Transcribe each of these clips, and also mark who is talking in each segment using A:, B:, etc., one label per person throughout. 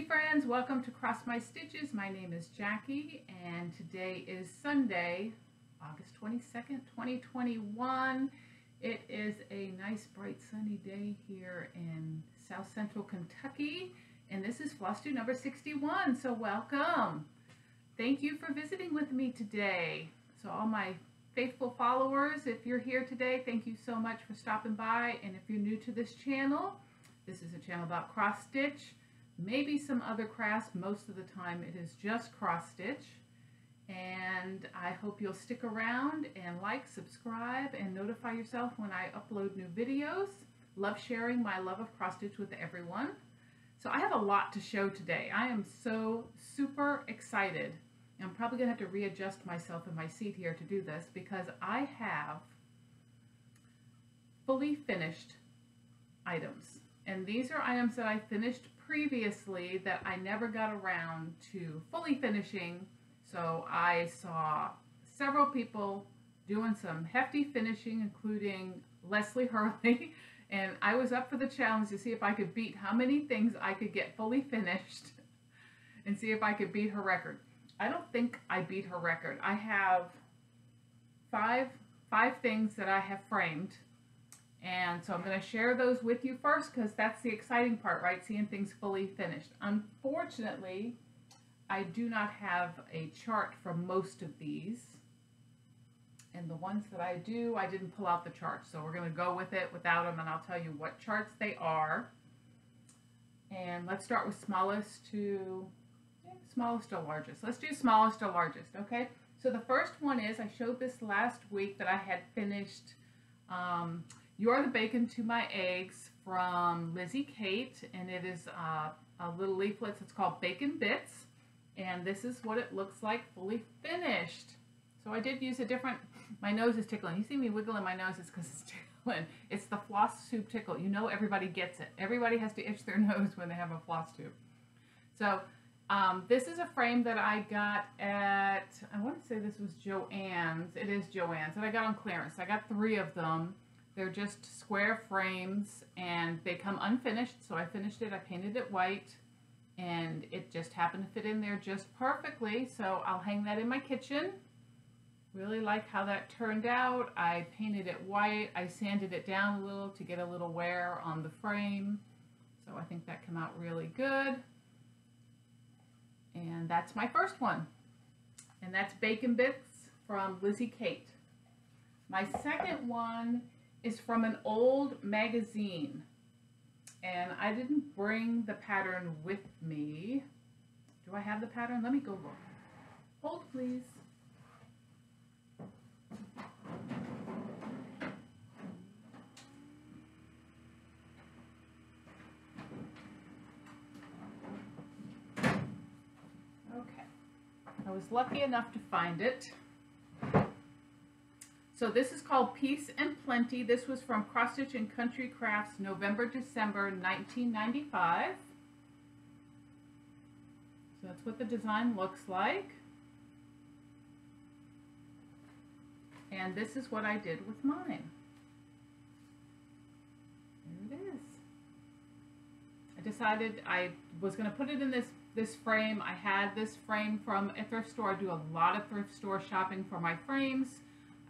A: friends, welcome to Cross My Stitches. My name is Jackie and today is Sunday, August 22nd, 2021. It is a nice bright sunny day here in South Central Kentucky and this is flosstube number 61, so welcome. Thank you for visiting with me today. So all my faithful followers, if you're here today, thank you so much for stopping by, and if you're new to this channel, this is a channel about cross stitch. Maybe some other crafts. Most of the time it is just cross stitch, and I hope you'll stick around and like, subscribe, and notify yourself when I upload new videos. Love sharing my love of cross stitch with everyone. So I have a lot to show today. I am so super excited. I'm probably gonna have to readjust myself in my seat here to do this because I have fully finished items, and these are items that I finished previously that I never got around to fully finishing. So I saw several people doing some hefty finishing, including Leslie Hurley, and I was up for the challenge to see if I could beat how many things I could get fully finished and see if I could beat her record. I don't think I beat her record. I have five things that I have framed. And so I'm going to share those with you first because that's the exciting part, right? Seeing things fully finished. Unfortunately, I do not have a chart for most of these. And the ones that I do, I didn't pull out the chart. So we're going to go with it without them, and I'll tell you what charts they are. And let's start with smallest to largest. Let's do smallest to largest, okay? So the first one is, I showed this last week that I had finished You're the Bacon to My Eggs from Lizzie Kate, and it is a little leaflet. It's called Bacon Bits, and this is what it looks like fully finished. So I did use a different, my nose is tickling. You see me wiggling my nose, it's because it's tickling. It's the flosstube tickle. You know everybody gets it. Everybody has to itch their nose when they have a flosstube. So this is a frame that I got at, I want to say this was Joann's. It is Joann's, that I got on clearance. I got 3 of them. They're just square frames and they come unfinished, so I finished it. I painted it white and it just happened to fit in there just perfectly, so I'll hang that in my kitchen. Really like how that turned out. I painted it white. I sanded it down a little to get a little wear on the frame, so I think that came out really good. And that's my first one, and that's Bacon Bits from Lizzie Kate. My second one is from an old magazine, and I didn't bring the pattern with me. Do I have the pattern? Let me go look. Hold please. Okay, I was lucky enough to find it. So this is called Peace and Plenty. This was from Cross Stitch and Country Crafts, November, December, 1995. So that's what the design looks like. And this is what I did with mine. There it is. I decided I was going to put it in this frame. I had this frame from a thrift store. I do a lot of thrift store shopping for my frames.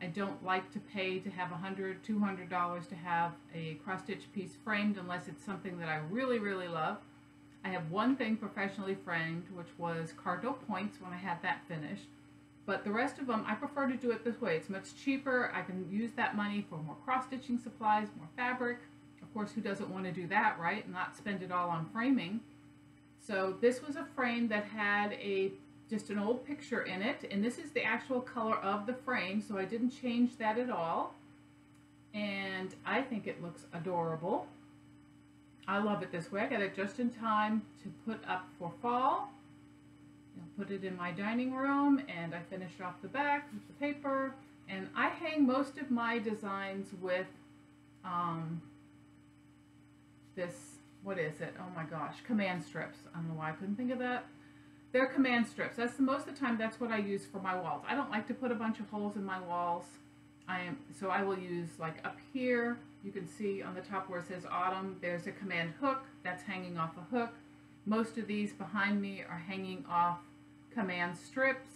A: I don't like to pay to have $100, $200 to have a cross-stitch piece framed unless it's something that I really, really love. I have one thing professionally framed, which was cardinal points when I had that finished. But the rest of them, I prefer to do it this way. It's much cheaper. I can use that money for more cross-stitching supplies, more fabric. Of course, who doesn't want to do that, right? And not spend it all on framing. So this was a frame that had just an old picture in it, and this is the actual color of the frame, so I didn't change that at all, and I think it looks adorable. I love it this way. I got it just in time to put up for fall. I'll put it in my dining room, and I finished off the back with the paper, and I hang most of my designs with this, what is it? Oh my gosh, command strips. I don't know why I couldn't think of that. They're command strips. That's most of the time that's what I use for my walls. I don't like to put a bunch of holes in my walls. So I will use, like up here, you can see on the top where it says autumn, there's a command hook that's hanging off a hook. Most of these behind me are hanging off command strips.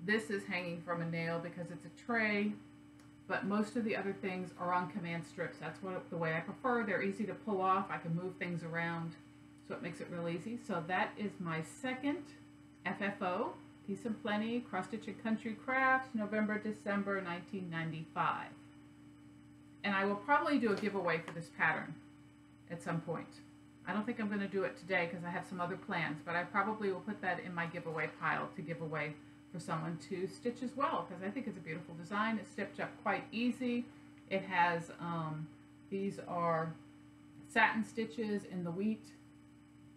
A: This is hanging from a nail because it's a tray, but most of the other things are on command strips. That's the way I prefer. They're easy to pull off. I can move things around, so it makes it real easy. So that is my second FFO, Peace and Plenty, Cross Stitch and Country Crafts, November, December 1995. And I will probably do a giveaway for this pattern at some point. I don't think I'm going to do it today because I have some other plans, but I probably will put that in my giveaway pile to give away for someone to stitch as well, because I think it's a beautiful design. It's stitched up quite easy. It has, these are satin stitches in the wheat,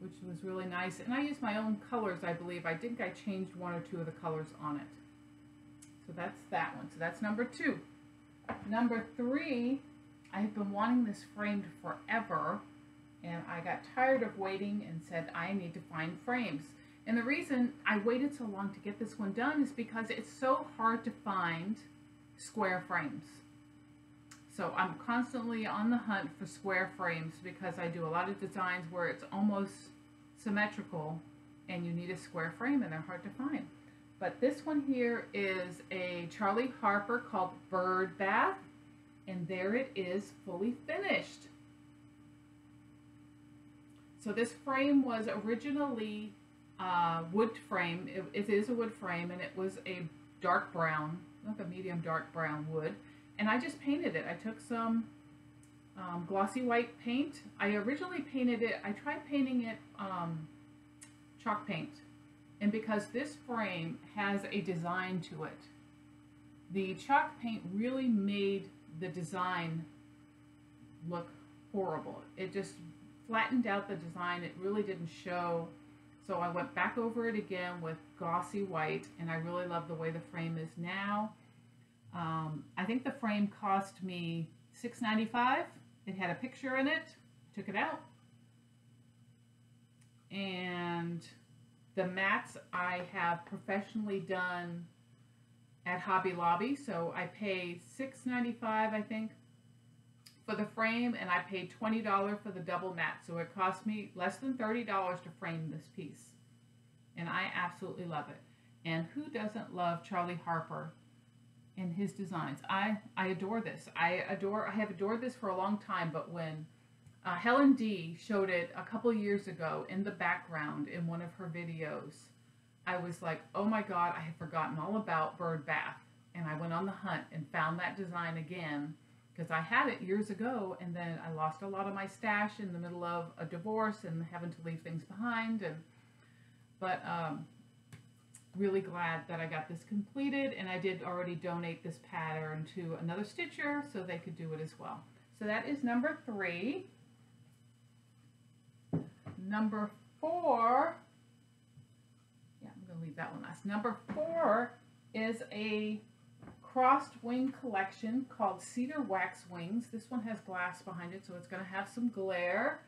A: which was really nice. And I used my own colors, I believe. I think I changed one or two of the colors on it. So that's that one. So that's number 2. Number 3, I've been wanting this framed forever, and I got tired of waiting and said I need to find frames. And the reason I waited so long to get this one done is because it's so hard to find square frames. So I'm constantly on the hunt for square frames because I do a lot of designs where it's almost symmetrical and you need a square frame and they're hard to find. But this one here is a Charlie Harper called Bird Bath, and there it is, fully finished. So this frame was originally wood frame. It is a wood frame, and it was a dark brown, like a medium dark brown wood. And I just painted it. I took some glossy white paint. I originally painted it, I tried painting it chalk paint. And because this frame has a design to it, the chalk paint really made the design look horrible. It just flattened out the design. It really didn't show. So I went back over it again with glossy white, and I really love the way the frame is now. I think the frame cost me $6.95. It had a picture in it. Took it out. And the mats I have professionally done at Hobby Lobby. So I pay $6.95, I think, for the frame, and I paid $20 for the double mat. So it cost me less than $30 to frame this piece. And I absolutely love it. And who doesn't love Charlie Harper and his designs? I adore this. I have adored this for a long time, but when Helen D showed it a couple years ago in the background in one of her videos, I was like, oh my God, I had forgotten all about Bird Bath. And I went on the hunt and found that design again, because I had it years ago, and then I lost a lot of my stash in the middle of a divorce and having to leave things behind. But really glad that I got this completed, and I did already donate this pattern to another stitcher so they could do it as well. So that is number 3. Number 4, yeah, I'm going to leave that one last. Number 4 is a crossed wing collection called Cedar Wax Wings. This one has glass behind it, so it's going to have some glare.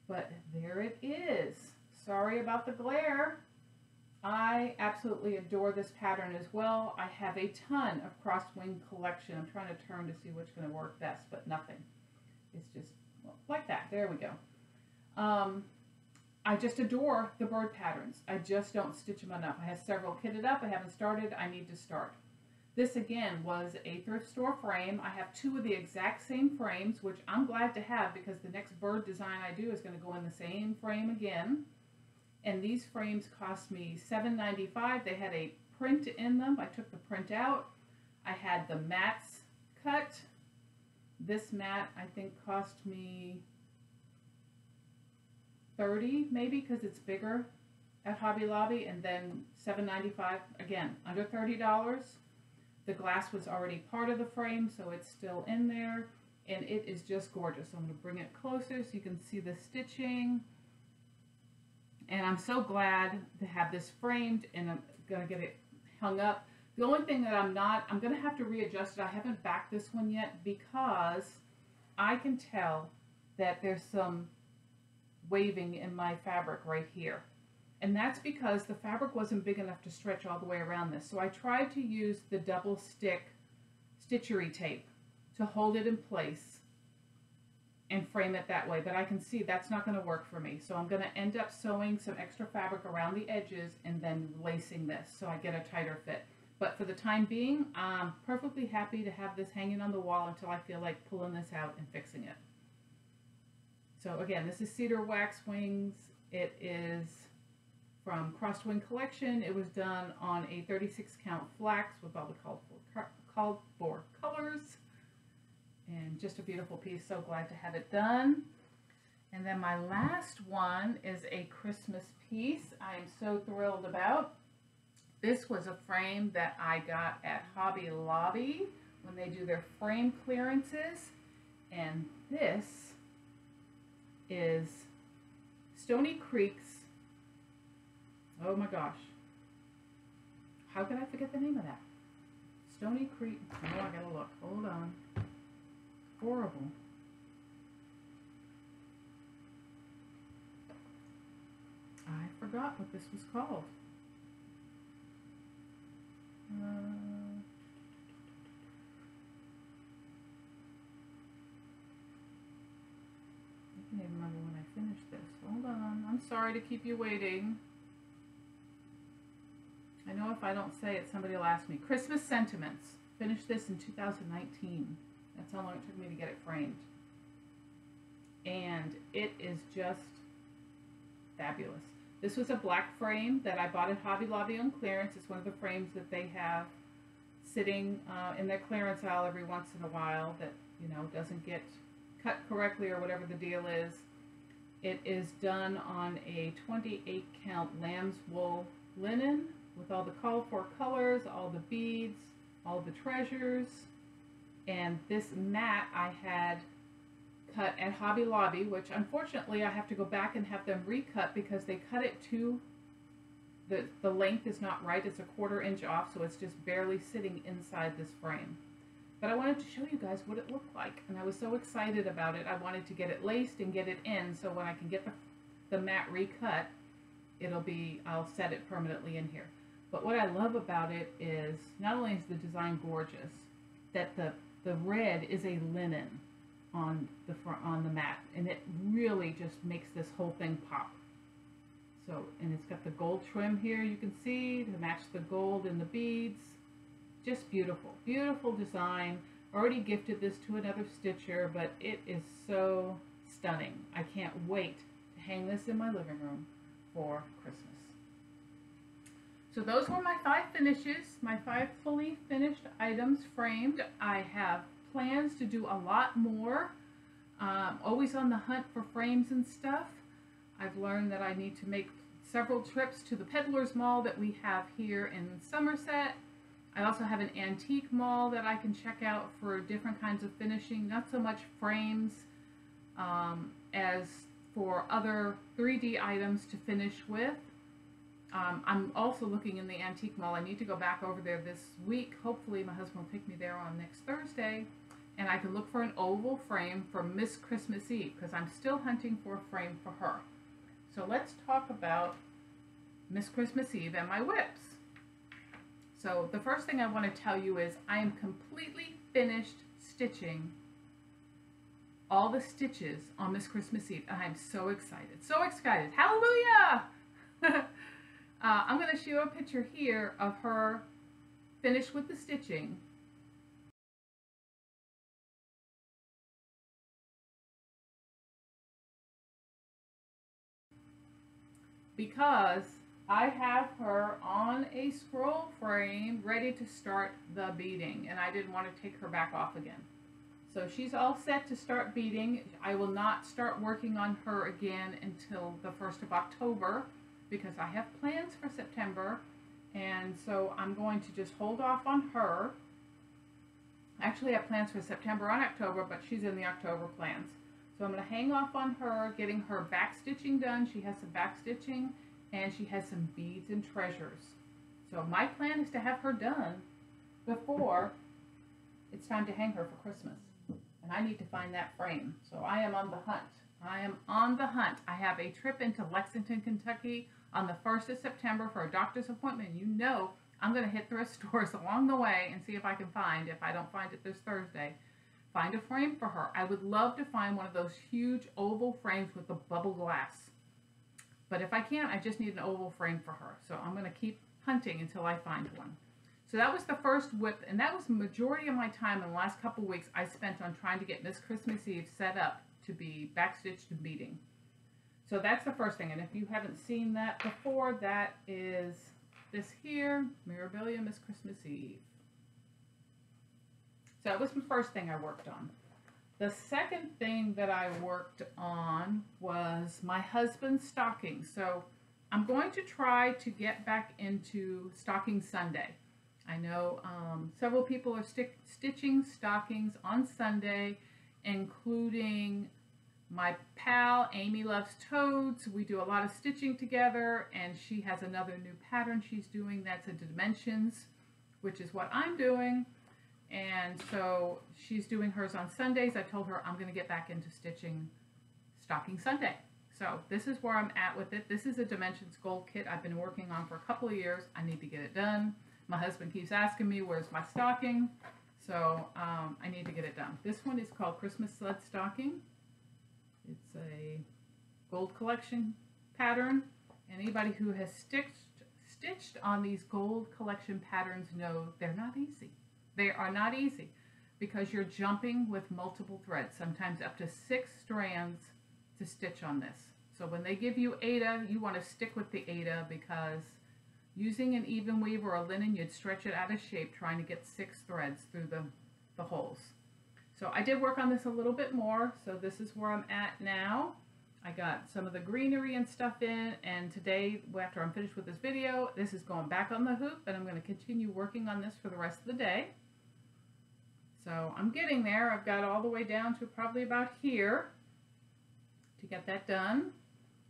A: But there it is. Sorry about the glare. I absolutely adore this pattern as well. I have a ton of crossed wing collection. I'm trying to turn to see which is going to work best, but nothing. It's just like that. There we go. I just adore the bird patterns. I just don't stitch them enough. I have several kitted up. I haven't started. I need to start. This again was a thrift store frame. I have 2 of the exact same frames, which I'm glad to have because the next bird design I do is going to go in the same frame again. And these frames cost me $7.95. They had a print in them. I took the print out. I had the mats cut. This mat I think cost me $30 maybe because it's bigger at Hobby Lobby, and then $7.95 again, under $30. The glass was already part of the frame, so it's still in there, and it is just gorgeous. So I'm going to bring it closer so you can see the stitching. And I'm so glad to have this framed, and I'm going to get it hung up. The only thing that I'm going to have to readjust it. I haven't backed this one yet because I can tell that there's some waving in my fabric right here. And that's because the fabric wasn't big enough to stretch all the way around this. So I tried to use the double stick stitchery tape to hold it in place. and frame it that way, but I can see that's not going to work for me. So I'm going to end up sewing some extra fabric around the edges and then lacing this so I get a tighter fit. But for the time being, I'm perfectly happy to have this hanging on the wall until I feel like pulling this out and fixing it. So again, this is Cedar Wax Wings. It is from Crossed Wing Collection. It was done on a 36 count flax with all the called for colors. And just a beautiful piece. So glad to have it done. And then my last one is a Christmas piece I am so thrilled about. This was a frame that I got at Hobby Lobby when they do their frame clearances. And this is Stony Creek's, oh my gosh, how could I forget the name of that? Stony Creek, oh, I gotta look, hold on. Horrible. I forgot what this was called. I can't even remember when I finished this. Hold on. I'm sorry to keep you waiting. I know if I don't say it, somebody will ask me. Christmas Sentiments. Finished this in 2019. That's how long it took me to get it framed. And it is just fabulous. This was a black frame that I bought at Hobby Lobby on clearance. It's one of the frames that they have sitting in their clearance aisle every once in a while that, you know, doesn't get cut correctly or whatever the deal is. It is done on a 28 count lamb's wool linen with all the called for colors, all the beads, all the treasures. And this mat I had cut at Hobby Lobby, which unfortunately I have to go back and have them recut because they cut it to, the length is not right. It's a 1/4 inch off, so it's just barely sitting inside this frame. But I wanted to show you guys what it looked like, and I was so excited about it. I wanted to get it laced and get it in, so when I can get the mat recut, I'll set it permanently in here. But what I love about it is, not only is the design gorgeous, that the red is a linen on the mat, and it really just makes this whole thing pop. So, and it's got the gold trim here, you can see, to match the gold and the beads. Just beautiful, beautiful design. Already gifted this to another stitcher, but it is so stunning. I can't wait to hang this in my living room for Christmas. So those were my 5 finishes, my 5 fully finished items framed. I have plans to do a lot more. Always on the hunt for frames and stuff. I've learned that I need to make several trips to the Peddler's Mall that we have here in Somerset. I also have an antique mall that I can check out for different kinds of finishing, not so much frames as for other 3D items to finish with. I'm also looking in the antique mall. I need to go back over there this week. Hopefully my husband will take me there on next Thursday, and I can look for an oval frame for Miss Christmas Eve, because I'm still hunting for a frame for her. So let's talk about Miss Christmas Eve and my whips. So the first thing I want to tell you is I am completely finished stitching all the stitches on Miss Christmas Eve, and I'm so excited. So excited. Hallelujah! I'm going to show you a picture here of her finished with the stitching. Because I have her on a scroll frame ready to start the beading, and I didn't want to take her back off again. So she's all set to start beading. I will not start working on her again until the 1st of October because I have plans for September, and so I'm going to just hold off on her. Actually, I have plans for September and October, but she's in the October plans. So I'm going to hang off on her, getting her back stitching done. She has some back stitching, and she has some beads and treasures. So my plan is to have her done before it's time to hang her for Christmas. And I need to find that frame. So I am on the hunt. I am on the hunt. I have a trip into Lexington, Kentucky on the 1st of September for a doctor's appointment. You know I'm going to hit thrift stores along the way and see if I can find, if I don't find it this Thursday, find a frame for her. I would love to find one of those huge oval frames with the bubble glass. But if I can't, I just need an oval frame for her. So I'm going to keep hunting until I find one. So that was the first whip, and that was the majority of my time in the last couple weeks I spent on trying to get Miss Christmas Eve set up to be backstitched and beading. So that's the first thing, and if you haven't seen that before, that is this here, Mirabilia Miss Christmas Eve. So that was the first thing I worked on. The second thing that I worked on was my husband's stocking. So I'm going to try to get back into Stocking Sunday. I know several people are stitching stockings on Sunday, including my pal Amy Loves Toads. We do a lot of stitching together, and she has another new pattern she's doing that's a dimensions, which is what I'm doing. And so she's doing hers on Sundays. I told her I'm going to get back into stitching Stocking Sunday. So this is where I'm at with it. This is a Dimensions Gold kit I've been working on for a couple of years. I need to get it done. My husband keeps asking me, where's my stocking? So I need to get it done. This one is called Christmas Sled Stocking. It's a gold collection pattern. Anybody who has stitched on these gold collection patterns know they're not easy. They are not easy because you're jumping with multiple threads, sometimes up to 6 strands to stitch on this. So when they give you Aida, you want to stick with the Aida, because using an even weave or a linen, you'd stretch it out of shape trying to get 6 threads through the holes. So I did work on this a little bit more, so this is where I'm at now. I got some of the greenery and stuff in, and today, after I'm finished with this video, this is going back on the hoop, and I'm going to continue working on this for the rest of the day. So I'm getting there. I've got all the way down to probably about here to get that done.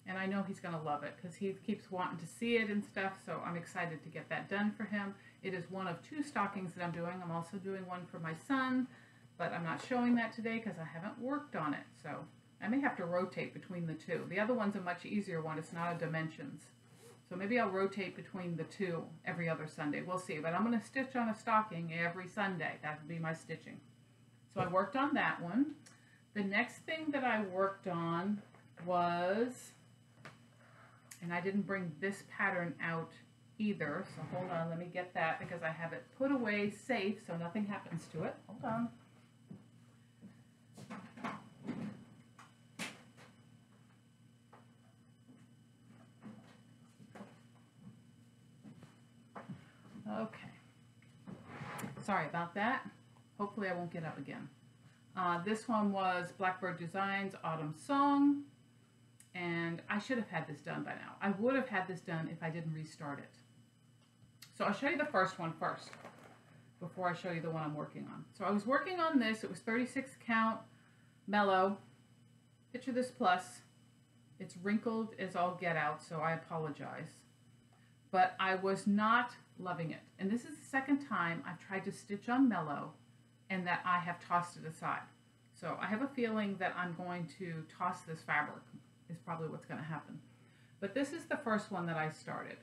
A: And I know he's going to love it because he keeps wanting to see it and stuff, so I'm excited to get that done for him. It is one of 2 stockings that I'm doing. I'm also doing one for my son, but I'm not showing that today because I haven't worked on it. So I may have to rotate between the 2. The other one's a much easier one. It's not a dimensions. So maybe I'll rotate between the 2 every other Sunday. We'll see. But I'm going to stitch on a stocking every Sunday. That would be my stitching. So I worked on that one. The next thing that I worked on was, and I didn't bring this pattern out either, so hold on, let me get that because I have it put away safe so nothing happens to it. Hold on. Okay. Sorry about that. Hopefully I won't get up again. This one was Blackbird Designs Autumn Song. And I should have had this done by now. I would have had this done if I didn't restart it. So I'll show you the first one first before I show you the one I'm working on. So I was working on this. It was 36 count mellow. Picture this plus. It's wrinkled as all get out, so I apologize. But I was not loving it. And this is the second time I've tried to stitch on mellow and that I have tossed it aside. So I have a feeling that I'm going to toss this fabric. Is probably what's going to happen. But this is the first one that I started.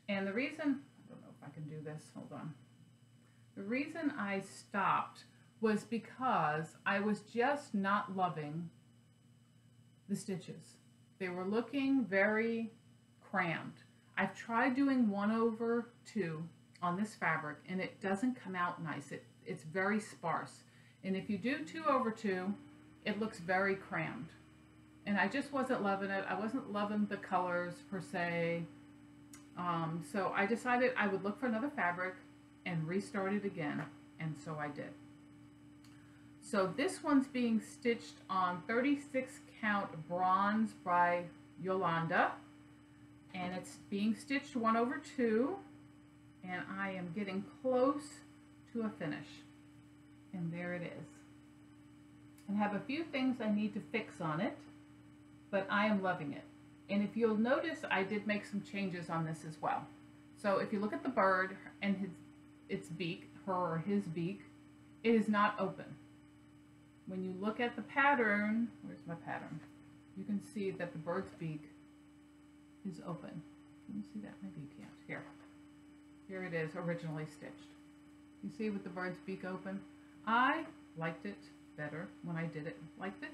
A: And the reason, I don't know if I can do this, hold on. The reason I stopped was because I was just not loving the stitches. They were looking very crammed. I've tried doing 1/2 on this fabric and it doesn't come out nice. It's very sparse. And if you do 2/2, it looks very crammed. And I just wasn't loving it. I wasn't loving the colors per se. So I decided I would look for another fabric and restart it again. And so I did. So this one's being stitched on 36 count bronze by Yolanda. And it's being stitched 1/2. And I am getting close to a finish. And there it is. And have a few things I need to fix on it. But I am loving it. And if you'll notice, I did make some changes on this as well. So if you look at the bird and its beak, her or his beak, it is not open. When you look at the pattern, where's my pattern? You can see that the bird's beak is open. Can you see that? Maybe you can't. Here. Here it is, originally stitched. You see with the bird's beak open? I liked it better when I did it like this,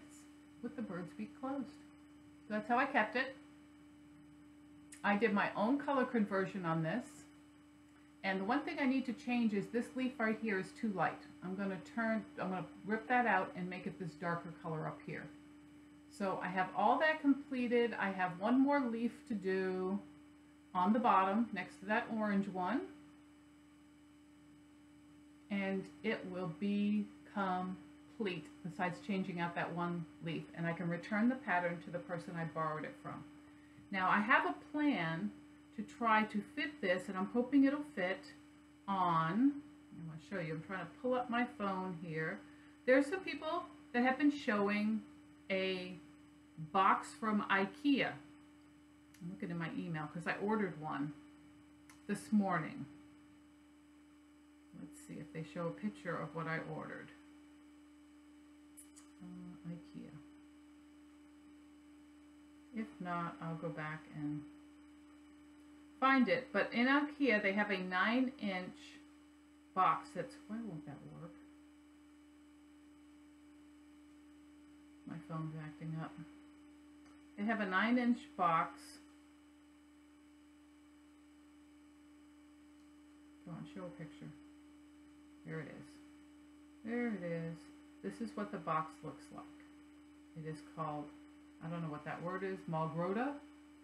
A: with the bird's beak closed. So that's how I kept it. I did my own color conversion on this. And the one thing I need to change is this leaf right here is too light. I'm going to rip that out and make it this darker color up here. So I have all that completed. I have one more leaf to do on the bottom next to that orange one. And it will be complete, besides changing out that one leaf. And I can return the pattern to the person I borrowed it from. Now I have a plan to try to fit this, and I'm hoping it'll fit on, I'm going to show you, I'm trying to pull up my phone here. There's some people that have been showing a box from IKEA. I'm looking in my email because I ordered one this morning. Let's see if they show a picture of what I ordered. IKEA. If not, I'll go back and find it. But in IKEA, they have a 9-inch box that's, why won't that work? My phone's acting up. They have a 9-inch box. Go on, show a picture. There it is. There it is. This is what the box looks like. It is called, I don't know what that word is, Malgrota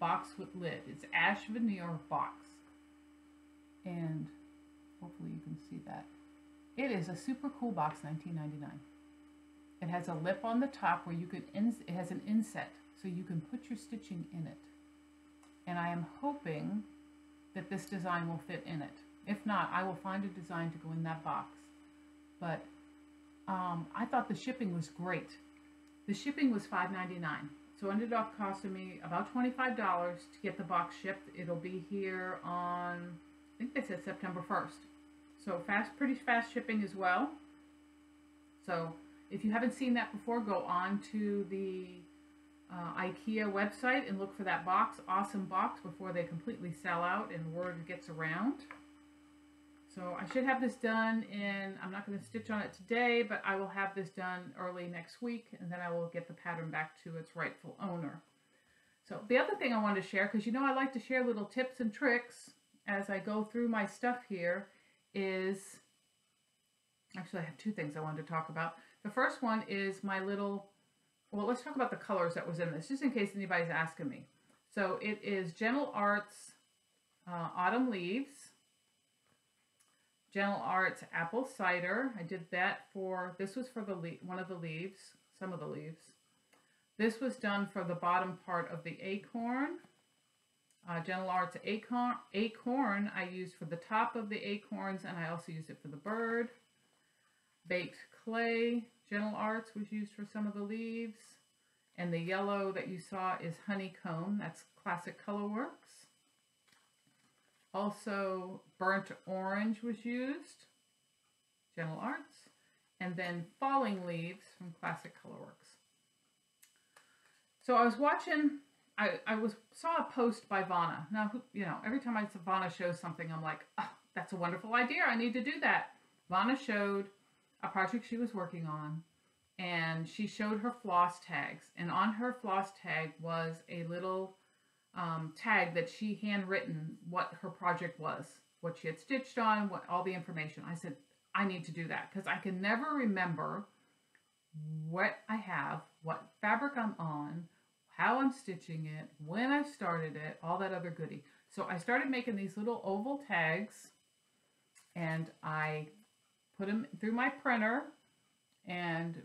A: box with lid. It's ash veneer box. And hopefully you can see that. It is a super cool box, $19.99. It has a lip on the top where you can, it has an inset, so you can put your stitching in it. And I am hoping that this design will fit in it. If not, I will find a design to go in that box. But I thought the shipping was great. The shipping was $5.99. So it ended up costing me about $25 to get the box shipped. It'll be here on, I think they said September 1st. So pretty fast shipping as well. So if you haven't seen that before, go on to the IKEA website and look for that box. Awesome box before they completely sell out and word gets around. So I should have this done in, I'm not going to stitch on it today, but I will have this done early next week, and then I will get the pattern back to its rightful owner. So the other thing I wanted to share, because you know I like to share little tips and tricks as I go through my stuff here, is, actually I have two things I wanted to talk about. The first one is my little, well, let's talk about the colors that was in this, just in case anybody's asking me. So it is Gentle Arts Autumn Leaves, Gentle Arts Apple Cider. I did that for, this was for the one of the leaves, some of the leaves. This was done for the bottom part of the acorn. Gentle Arts Acorn I used for the top of the acorns, and I also used it for the bird. Baked Clay Gentle Arts was used for some of the leaves. And the yellow that you saw is Honeycomb. That's Classic Colorworks. Also, Burnt Orange was used, Gentle Arts. And then Falling Leaves from Classic Colorworks. So I was watching, I saw a post by Vanna. Now, you know, every time Vanna shows something, I'm like, oh, that's a wonderful idea. I need to do that. Vanna showed a project she was working on, and she showed her floss tags. And on her floss tag was a little tag that she handwritten what her project was, what she had stitched on, what all the information. I said, I need to do that because I can never remember what I have, what fabric I'm on, how I'm stitching it, when I started it, all that other goodie. So I started making these little oval tags, and I put them through my printer and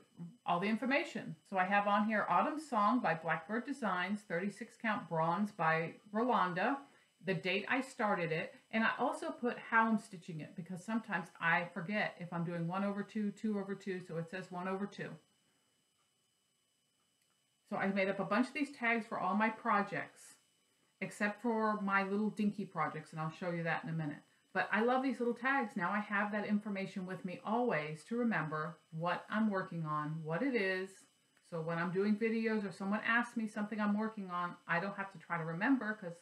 A: all the information. So I have on here Autumn Song by Blackbird Designs, 36 count bronze by Rolanda, the date I started it, and I also put how I'm stitching it because sometimes I forget if I'm doing 1/2, 2/2, so it says 1/2. So I made up a bunch of these tags for all my projects, except for my little dinky projects, and I'll show you that in a minute. But I love these little tags. Now I have that information with me always to remember what I'm working on, what it is. So when I'm doing videos or someone asks me something I'm working on, I don't have to try to remember because,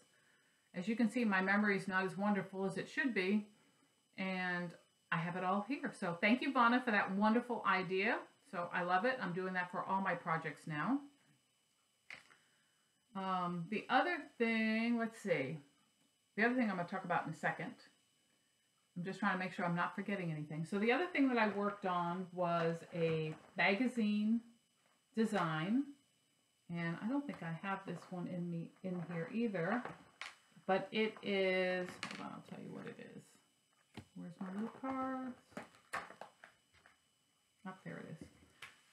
A: as you can see, my memory is not as wonderful as it should be. And I have it all here. So thank you, Vonna, for that wonderful idea. So I love it. I'm doing that for all my projects now. The other thing, let's see. The other thing I'm going to talk about in a second. I'm just trying to make sure I'm not forgetting anything. So the other thing that I worked on was a magazine design. And I don't think I have this one in here either. But it is, hold on, I'll tell you what it is. Where's my little cards? Up there it is.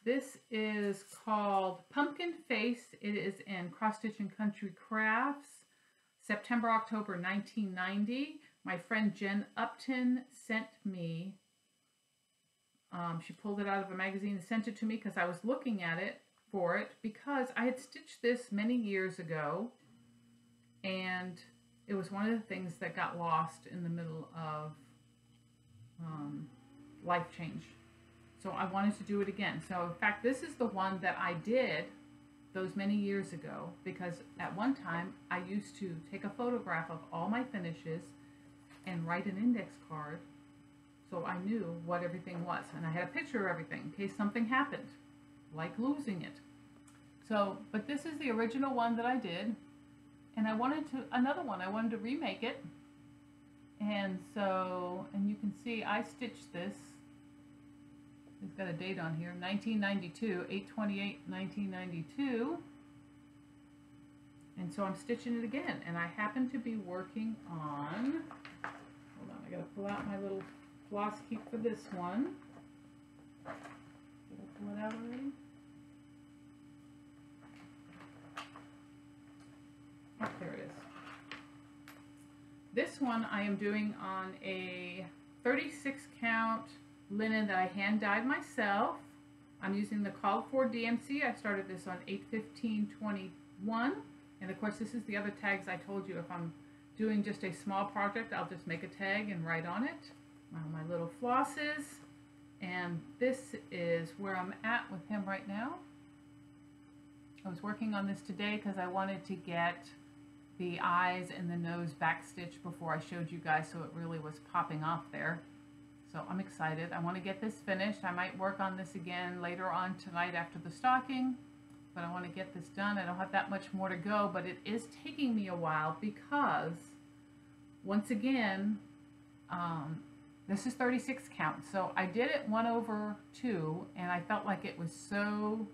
A: This is called Pumpkin Face. It is in Cross Stitch and Country Crafts, September, October 1990. My friend Jen Upton sent me, she pulled it out of a magazine and sent it to me because I was looking at it for it because I had stitched this many years ago and it was one of the things that got lost in the middle of life change. So I wanted to do it again. So in fact, this is the one that I did those many years ago because at one time I used to take a photograph of all my finishes and write an index card so I knew what everything was. And I had a picture of everything in case something happened, like losing it. So, but this is the original one that I did. And I wanted to remake it. And so, and you can see I stitched this. It's got a date on here, 1992, 8/28/1992. And so I'm stitching it again. And I happen to be working on, hold on, I gotta pull out my little floss keep for this one. Did I pull it out already? Oh, there it is. This one I am doing on a 36 count linen that I hand dyed myself. I'm using the called for DMC. I started this on 8/15/21. And of course this is the other tags I told you. If I'm doing just a small project, I'll just make a tag and write on it. My little flosses. And this is where I'm at with him right now. I was working on this today because I wanted to get the eyes and the nose backstitched before I showed you guys, so it really was popping off there. So I'm excited. I want to get this finished. I might work on this again later on tonight after the stocking, but I want to get this done. I don't have that much more to go, but it is taking me a while because, once again, this is 36 count. So I did it 1/2, and I felt like it was so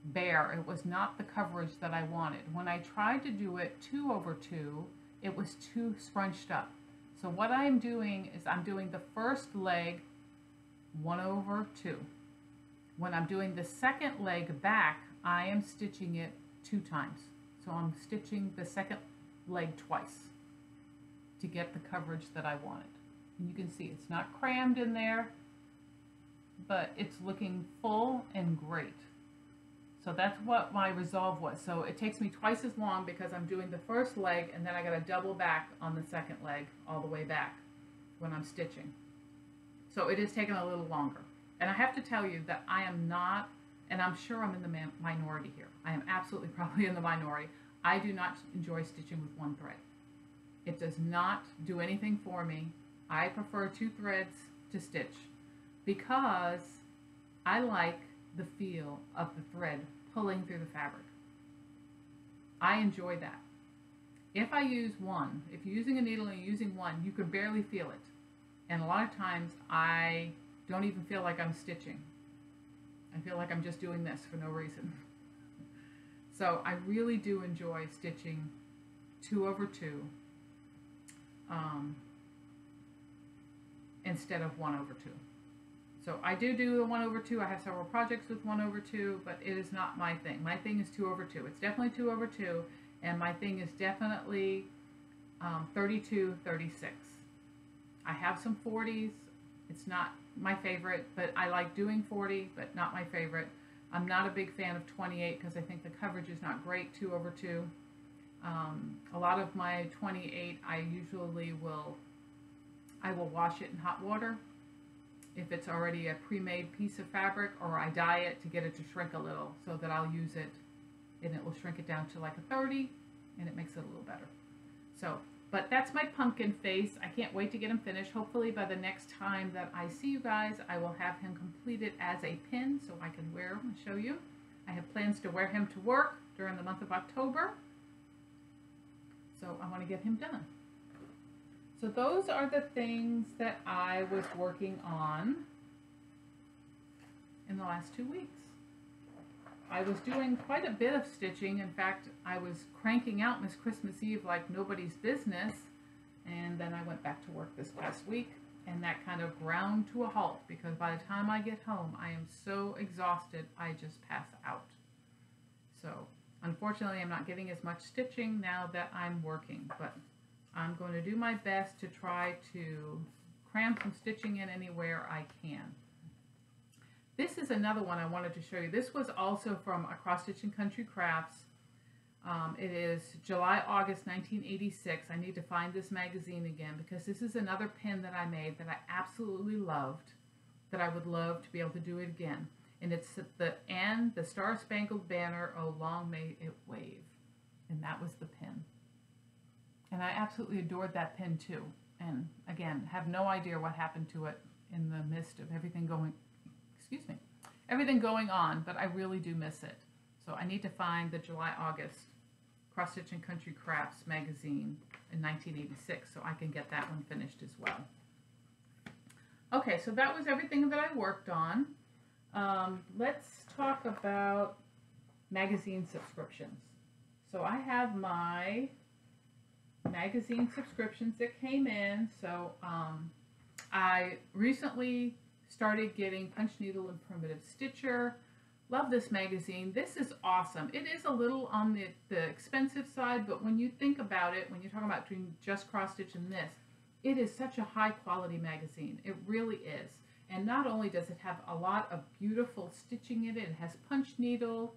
A: bare. It was not the coverage that I wanted. When I tried to do it 2/2, it was too scrunched up. So what I'm doing is I'm doing the first leg 1/2. When I'm doing the second leg back, I am stitching it 2 times. So I'm stitching the second leg twice to get the coverage that I wanted. And you can see it's not crammed in there, but it's looking full and great. So that's what my resolve was. So it takes me twice as long because I'm doing the first leg and then I got to double back on the second leg all the way back when I'm stitching. So it is taking a little longer. And I have to tell you that I am not, and I'm sure I'm in the minority here. I am absolutely probably in the minority. I do not enjoy stitching with one thread. It does not do anything for me. I prefer 2 threads to stitch because I like the feel of the thread pulling through the fabric. I enjoy that. If I use one, if you're using a needle and you're using one, you can barely feel it. And a lot of times I don't even feel like I'm stitching. I feel like I'm just doing this for no reason. So I really do enjoy stitching 2/2 instead of 1/2. So I do the 1/2. I have several projects with 1/2, but it is not my thing. My thing is 2/2. It's definitely 2/2, and my thing is definitely 32/36. I have some 40s. It's not my favorite, but I like doing 40, but not my favorite. I'm not a big fan of 28 because I think the coverage is not great 2/2. A lot of my 28, I will wash it in hot water if it's already a pre-made piece of fabric, or I dye it to get it to shrink a little so that I'll use it and it will shrink it down to like a 30 and it makes it a little better. So But that's my pumpkin face. I can't wait to get him finished. Hopefully by the next time that I see you guys, I will have him completed as a pin so I can wear him and show you. I have plans to wear him to work during the month of October. So I want to get him done. So those are the things that I was working on in the last 2 weeks. I was doing quite a bit of stitching. In fact, I was cranking out Miss Christmas Eve like nobody's business. And then I went back to work this past week, and that kind of ground to a halt because by the time I get home, I am so exhausted, I just pass out. So unfortunately, I'm not getting as much stitching now that I'm working, but I'm going to do my best to try to cram some stitching in anywhere I can. This is another one I wanted to show you. This was also from Across Stitch & Country Crafts. It is July, August 1986. I need to find this magazine again because this is another pin that I made that I absolutely loved, that I would love to be able to do it again. And it's the Star Spangled Banner, oh long may it wave. And that was the pin. And I absolutely adored that pin too. And again, have no idea what happened to it in the midst of everything going, everything going on, but I really do miss it. So I need to find the July, August Cross Stitch & Country Crafts magazine in 1986 so I can get that one finished as well. Okay, so that was everything that I worked on. Let's talk about magazine subscriptions. So I have my magazine subscriptions that came in. So I recently started getting Punch Needle and Primitive Stitcher. Love this magazine. This is awesome. It is a little on the expensive side, but when you think about it, when you're talking about doing just cross stitch and this, it is such a high quality magazine. It really is. And not only does it have a lot of beautiful stitching in it, it has punch needle,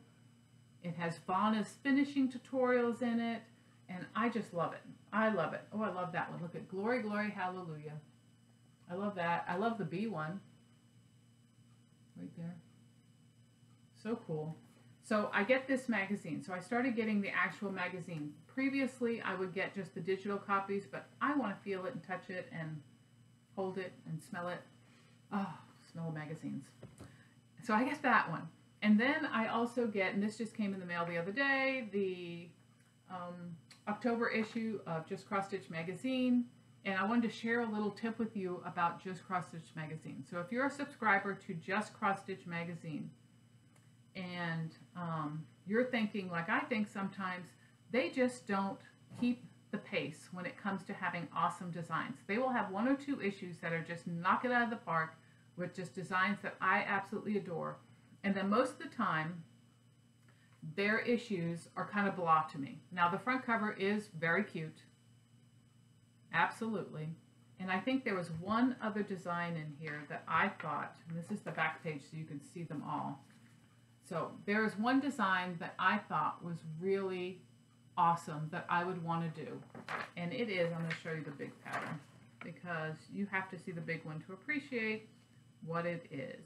A: it has Vanna's finishing tutorials in it, and I just love it. I love it. Oh, I love that one. Look at Glory, Glory, Hallelujah. I love that. I love the bee one. Right there. So cool. So I get this magazine. So I started getting the actual magazine. Previously, I would get just the digital copies, but I want to feel it and touch it and hold it and smell it. Oh, smell magazines. So I get that one. And then I also get, and this just came in the mail the other day, the October issue of Just Cross Stitch magazine. And I wanted to share a little tip with you about Just Cross Stitch magazine. So if you're a subscriber to Just Cross Stitch magazine, and you're thinking, like I think sometimes, they just don't keep the pace when it comes to having awesome designs. They will have 1 or 2 issues that are just knock it out of the park with just designs that I absolutely adore. And then most of the time, their issues are kind of blah to me. Now the front cover is very cute. Absolutely. And I think there was one other design in here that I thought, and this is the back page so you can see them all. So there is one design that I thought was really awesome that I would want to do. And it is, I'm going to show you the big pattern because you have to see the big one to appreciate what it is.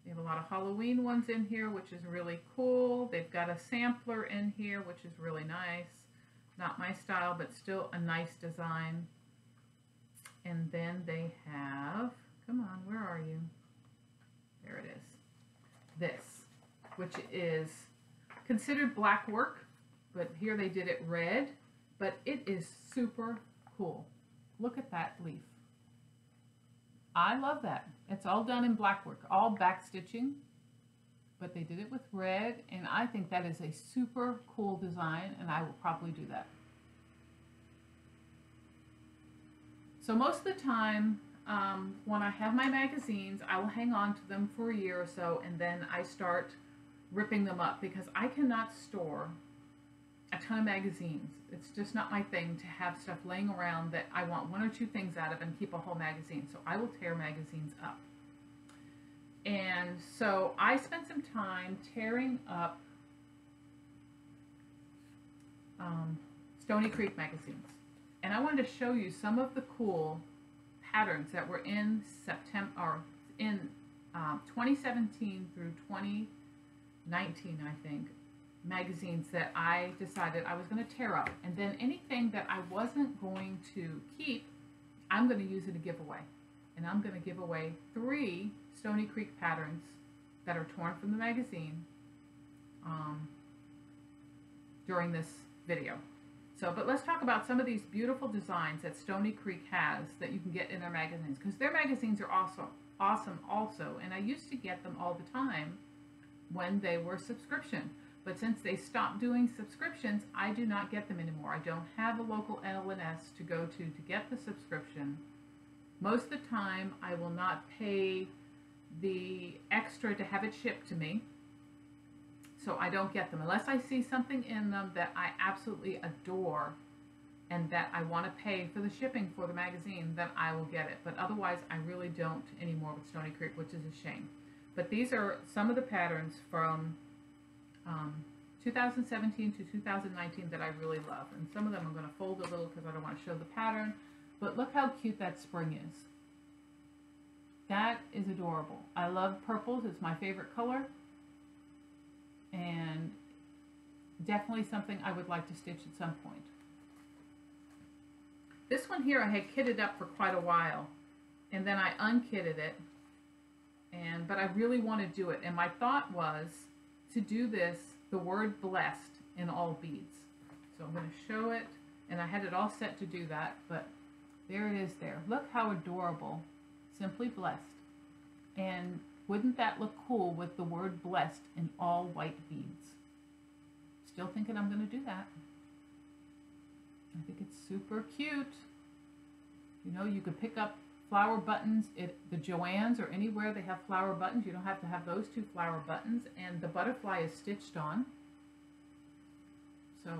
A: They have a lot of Halloween ones in here, which is really cool. They've got a sampler in here, which is really nice. Not my style, but still a nice design. And then they have, come on, where are you? There it is. This, which is considered black work, but here they did it red, but it is super cool. Look at that leaf. I love that. It's all done in black work, all back stitching, but they did it with red, and I think that is a super cool design, and I will probably do that. So most of the time, when I have my magazines, I will hang on to them for a year or so, and then I start ripping them up because I cannot store a ton of magazines. It's just not my thing to have stuff laying around that I want 1 or 2 things out of and keep a whole magazine. So I will tear magazines up. And so I spent some time tearing up Stony Creek magazines. And I wanted to show you some of the cool patterns that were in September, or in 2017 through 2019, I think. magazines that I decided I was going to tear up. And then anything that I wasn't going to keep, I'm going to use in a giveaway. And I'm going to give away 3 Stony Creek patterns that are torn from the magazine during this video. So, but let's talk about some of these beautiful designs that Stony Creek has that you can get in their magazines, because their magazines are awesome also. And I used to get them all the time when they were subscription. But since they stopped doing subscriptions, I do not get them anymore. I don't have a local L&S to go to get the subscription. Most of the time, I will not pay the extra to have it shipped to me. So I don't get them. Unless I see something in them that I absolutely adore and that I want to pay for the shipping for the magazine, then I will get it. But otherwise, I really don't anymore with Stony Creek, which is a shame. But these are some of the patterns from 2017 to 2019 that I really love. And some of them I'm going to fold a little because I don't want to show the pattern. But look how cute that spring is. That is adorable. I love purples. It's my favorite color. And definitely something I would like to stitch at some point. This one here I had kitted up for quite a while. And then I unkitted it. But I really want to do it. And my thought was to do this, the word blessed, in all beads. So I'm going to show it. And I had it all set to do that. But there it is there. Look how adorable. Simply blessed. And wouldn't that look cool with the word blessed in all white beads? Still thinking I'm going to do that. I think it's super cute. You know, you could pick up flower buttons at the Joann's or anywhere they have flower buttons. You don't have to have those 2 flower buttons. And the butterfly is stitched on. So,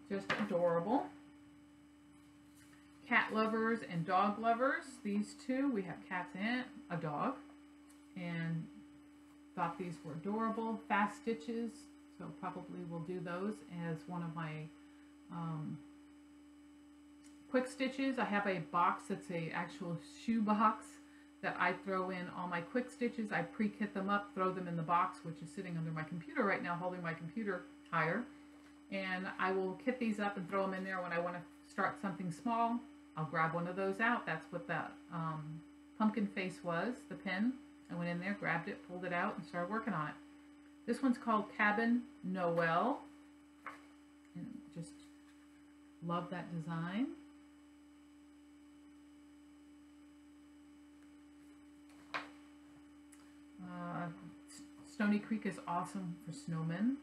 A: just adorable. Cat lovers and dog lovers. These 2, we have cats and a dog. And thought these were adorable. Fast stitches, so probably will do those as one of my quick stitches. I have a box that's a actual shoe box that I throw in all my quick stitches. I pre-kit them up, throw them in the box, which is sitting under my computer right now, holding my computer higher. And I will kit these up and throw them in there when I want to start something small. I'll grab one of those out. That's what that pumpkin face was, the pin. I went in there, grabbed it, pulled it out, and started working on it. This one's called Cabin Noel. And just love that design. Stony Creek is awesome for snowmen.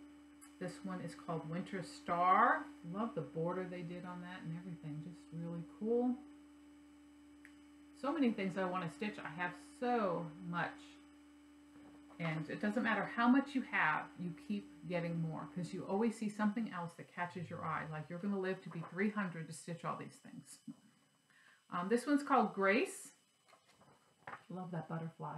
A: This one is called Winter Star. Love the border they did on that and everything. Just really cool. So many things I want to stitch. I have so much. And it doesn't matter how much you have, you keep getting more. Because you always see something else that catches your eye. Like you're going to live to be 300 to stitch all these things. This one's called Grace. Love that butterfly.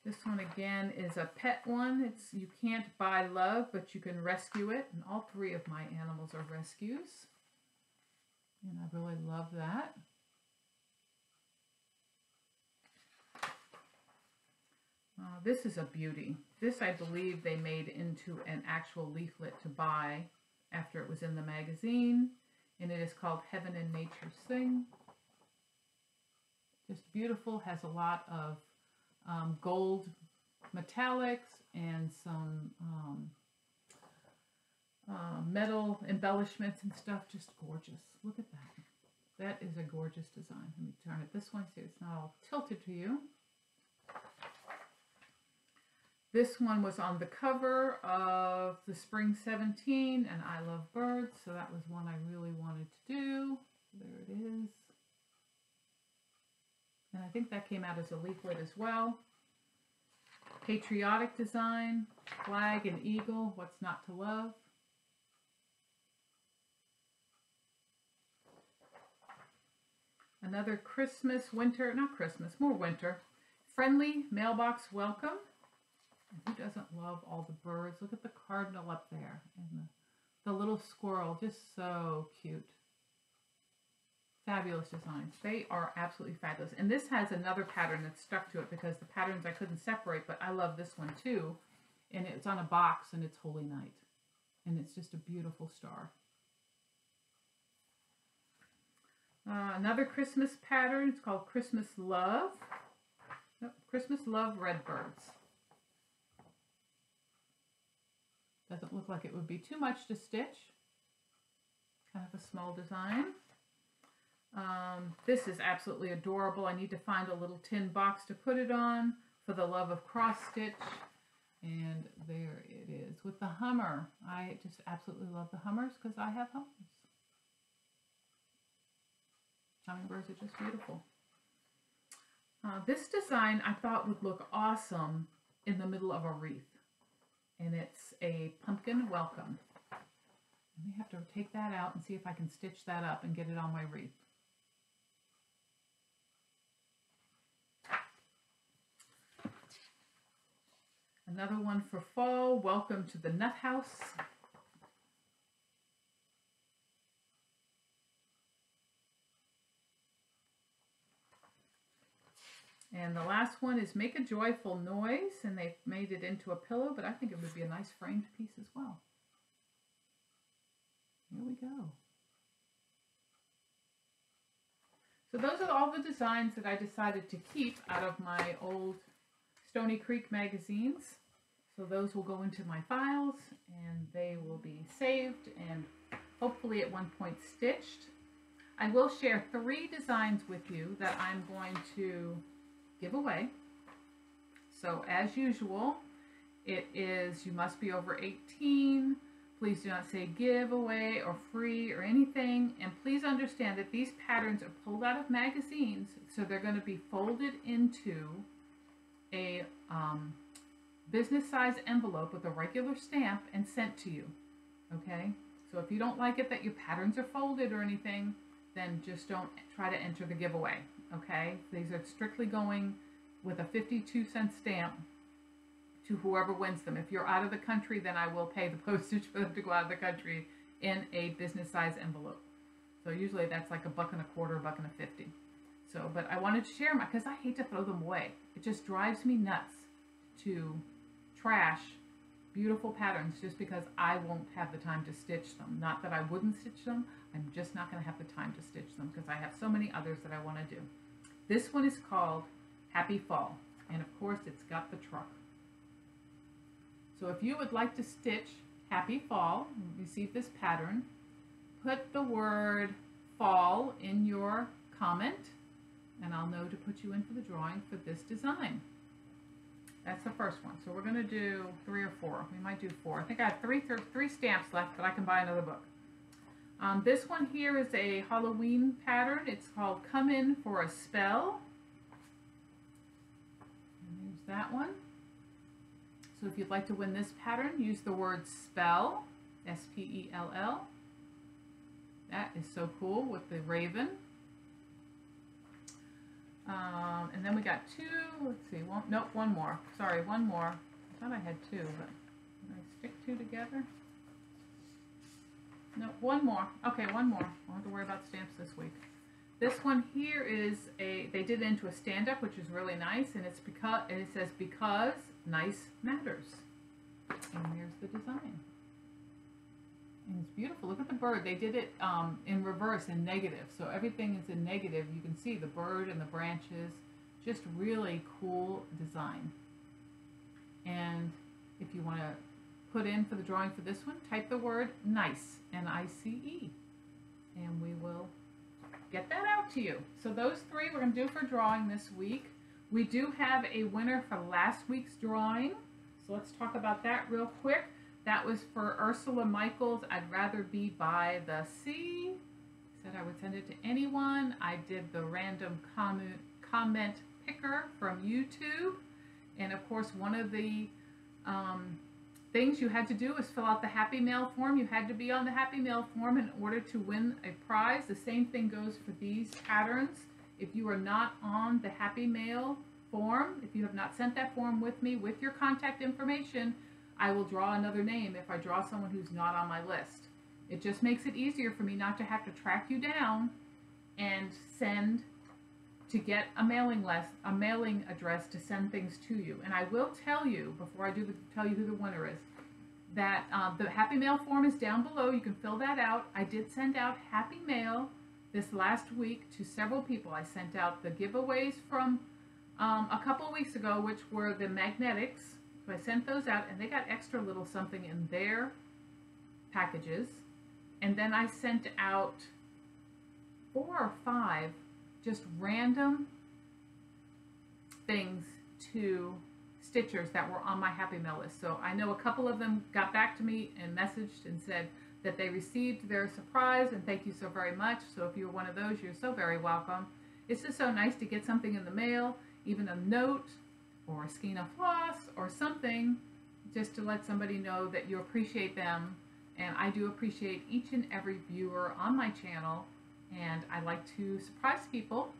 A: This one again is a pet one. It's you can't buy love, but you can rescue it. And all 3 of my animals are rescues. And I really love that. This is a beauty. This I believe they made into an actual leaflet to buy after it was in the magazine. And it is called Heaven and Nature Sing. Just beautiful. Has a lot of gold metallics and some metal embellishments and stuff. Just gorgeous. Look at that. That is a gorgeous design. Let me turn it this way so it's not all tilted to you. This one was on the cover of the Spring 17, and I love birds, so that was one I really wanted to do. There it is. And I think that came out as a leaflet as well. Patriotic design, flag and eagle, what's not to love. Another Christmas, winter, not Christmas, more winter. Friendly mailbox welcome. And who doesn't love all the birds? Look at the cardinal up there and the little squirrel, just so cute. Fabulous designs. They are absolutely fabulous. And this has another pattern that's stuck to it because the patterns I couldn't separate, but I love this one too. And it's on a box and it's Holy Night. And it's just a beautiful star. Another Christmas pattern. It's called Christmas Love. Nope, Christmas Love Redbirds. Doesn't look like it would be too much to stitch. Kind of a small design. This is absolutely adorable. I need to find a little tin box to put it on for the love of cross stitch. And there it is with the Hummer. I just absolutely love the Hummers because I have Hummers. Hummingbirds are just beautiful. This design I thought would look awesome in the middle of a wreath. And it's a pumpkin welcome. I may have to take that out and see if I can stitch that up and get it on my wreath. Another one for fall. Welcome to the Nut House. And the last one is Make a Joyful Noise, and they've made it into a pillow, but I think it would be a nice framed piece as well. Here we go. So those are all the designs that I decided to keep out of my old Stony Creek magazines. So those will go into my files and they will be saved and hopefully at one point stitched. I will share 3 designs with you that I'm going to give away. So as usual, it is you must be over 18. Please do not say giveaway or free or anything. And please understand that these patterns are pulled out of magazines, so they're going to be folded into a business size envelope with a regular stamp and sent to you. Okay? So if you don't like it that your patterns are folded or anything, then just don't try to enter the giveaway. Okay? These are strictly going with a 52-cent stamp to whoever wins them. If you're out of the country, then I will pay the postage for them to go out of the country in a business size envelope. So usually that's like $1.25, $1.50. So, but I wanted to share them because I hate to throw them away. It just drives me nuts to trash beautiful patterns just because I won't have the time to stitch them. Not that I wouldn't stitch them, I'm just not going to have the time to stitch them because I have so many others that I want to do. This one is called Happy Fall, and of course it's got the truck. So if you would like to stitch Happy Fall and receive this pattern, put the word fall in your comment and I'll know to put you in for the drawing for this design. That's the first one. So we're going to do 3 or 4. We might do 4. I think I have three stamps left, but I can buy another book. This one here is a Halloween pattern. It's called Come In for a Spell. And there's that one. So if you'd like to win this pattern, use the word spell, S-P-E-L-L. That is so cool with the raven. And then we got 2, let's see, one more. Sorry, one more. I thought I had 2, but did I stick 2 together? No, one more. Okay, one more. I don't have to worry about stamps this week. This one here is they did it into a stand-up, which is really nice, and it's because, and it says, because nice matters. And there's the design. And it's beautiful. Look at the bird. They did it in reverse, in negative. So everything is in negative. You can see the bird and the branches. Just really cool design. And if you want to put in for the drawing for this one, type the word nice, N-I-C-E. And we will get that out to you. So those 3 we're going to do for drawing this week. We do have a winner for last week's drawing. So let's talk about that real quick. That was for Ursula Michaels. I'd rather be by the sea. Said I would send it to anyone. I did the random comment picker from YouTube. And of course, one of the things you had to do was fill out the Happy Mail form. You had to be on the Happy Mail form in order to win a prize. The same thing goes for these patterns. If you are not on the Happy Mail form, if you have not sent that form with me with your contact information, I will draw another name if I draw someone who's not on my list. It just makes it easier for me not to have to track you down and send to get a mailing address to send things to you. And I will tell you before I tell you who the winner is that the Happy Mail form is down below. You can fill that out. I did send out Happy Mail this last week to several people. I sent out the giveaways from a couple of weeks ago, which were the magnetics. So I sent those out, and they got extra little something in their packages. And then I sent out 4 or 5 just random things to stitchers that were on my Happy Mail list. So I know a couple of them got back to me and messaged and said that they received their surprise, and thank you so very much. So if you're one of those, you're so very welcome. It's just so nice to get something in the mail, even a note or a skein of floss or something, just to let somebody know that you appreciate them. And I do appreciate each and every viewer on my channel, and I like to surprise people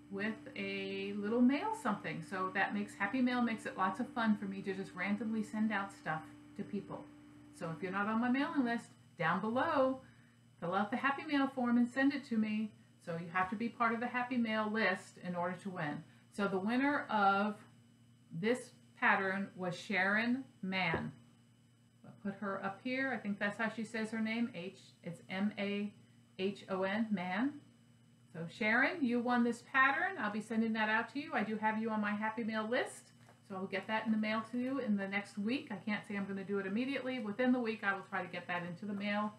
A: with a little mail something. So that makes Happy Mail makes it lots of fun for me to just randomly send out stuff to people. So if you're not on my mailing list, down below, fill out the Happy Mail form and send it to me. So you have to be part of the Happy Mail list in order to win. So the winner of this pattern was Sharon Mann. I'll put her up here. I think that's how she says her name. It's M-A-H-O-N, Mann. So Sharon, you won this pattern. I'll be sending that out to you. I do have you on my Happy Mail list, so I'll get that in the mail to you in the next week. I can't say I'm going to do it immediately. Within the week, I will try to get that into the mail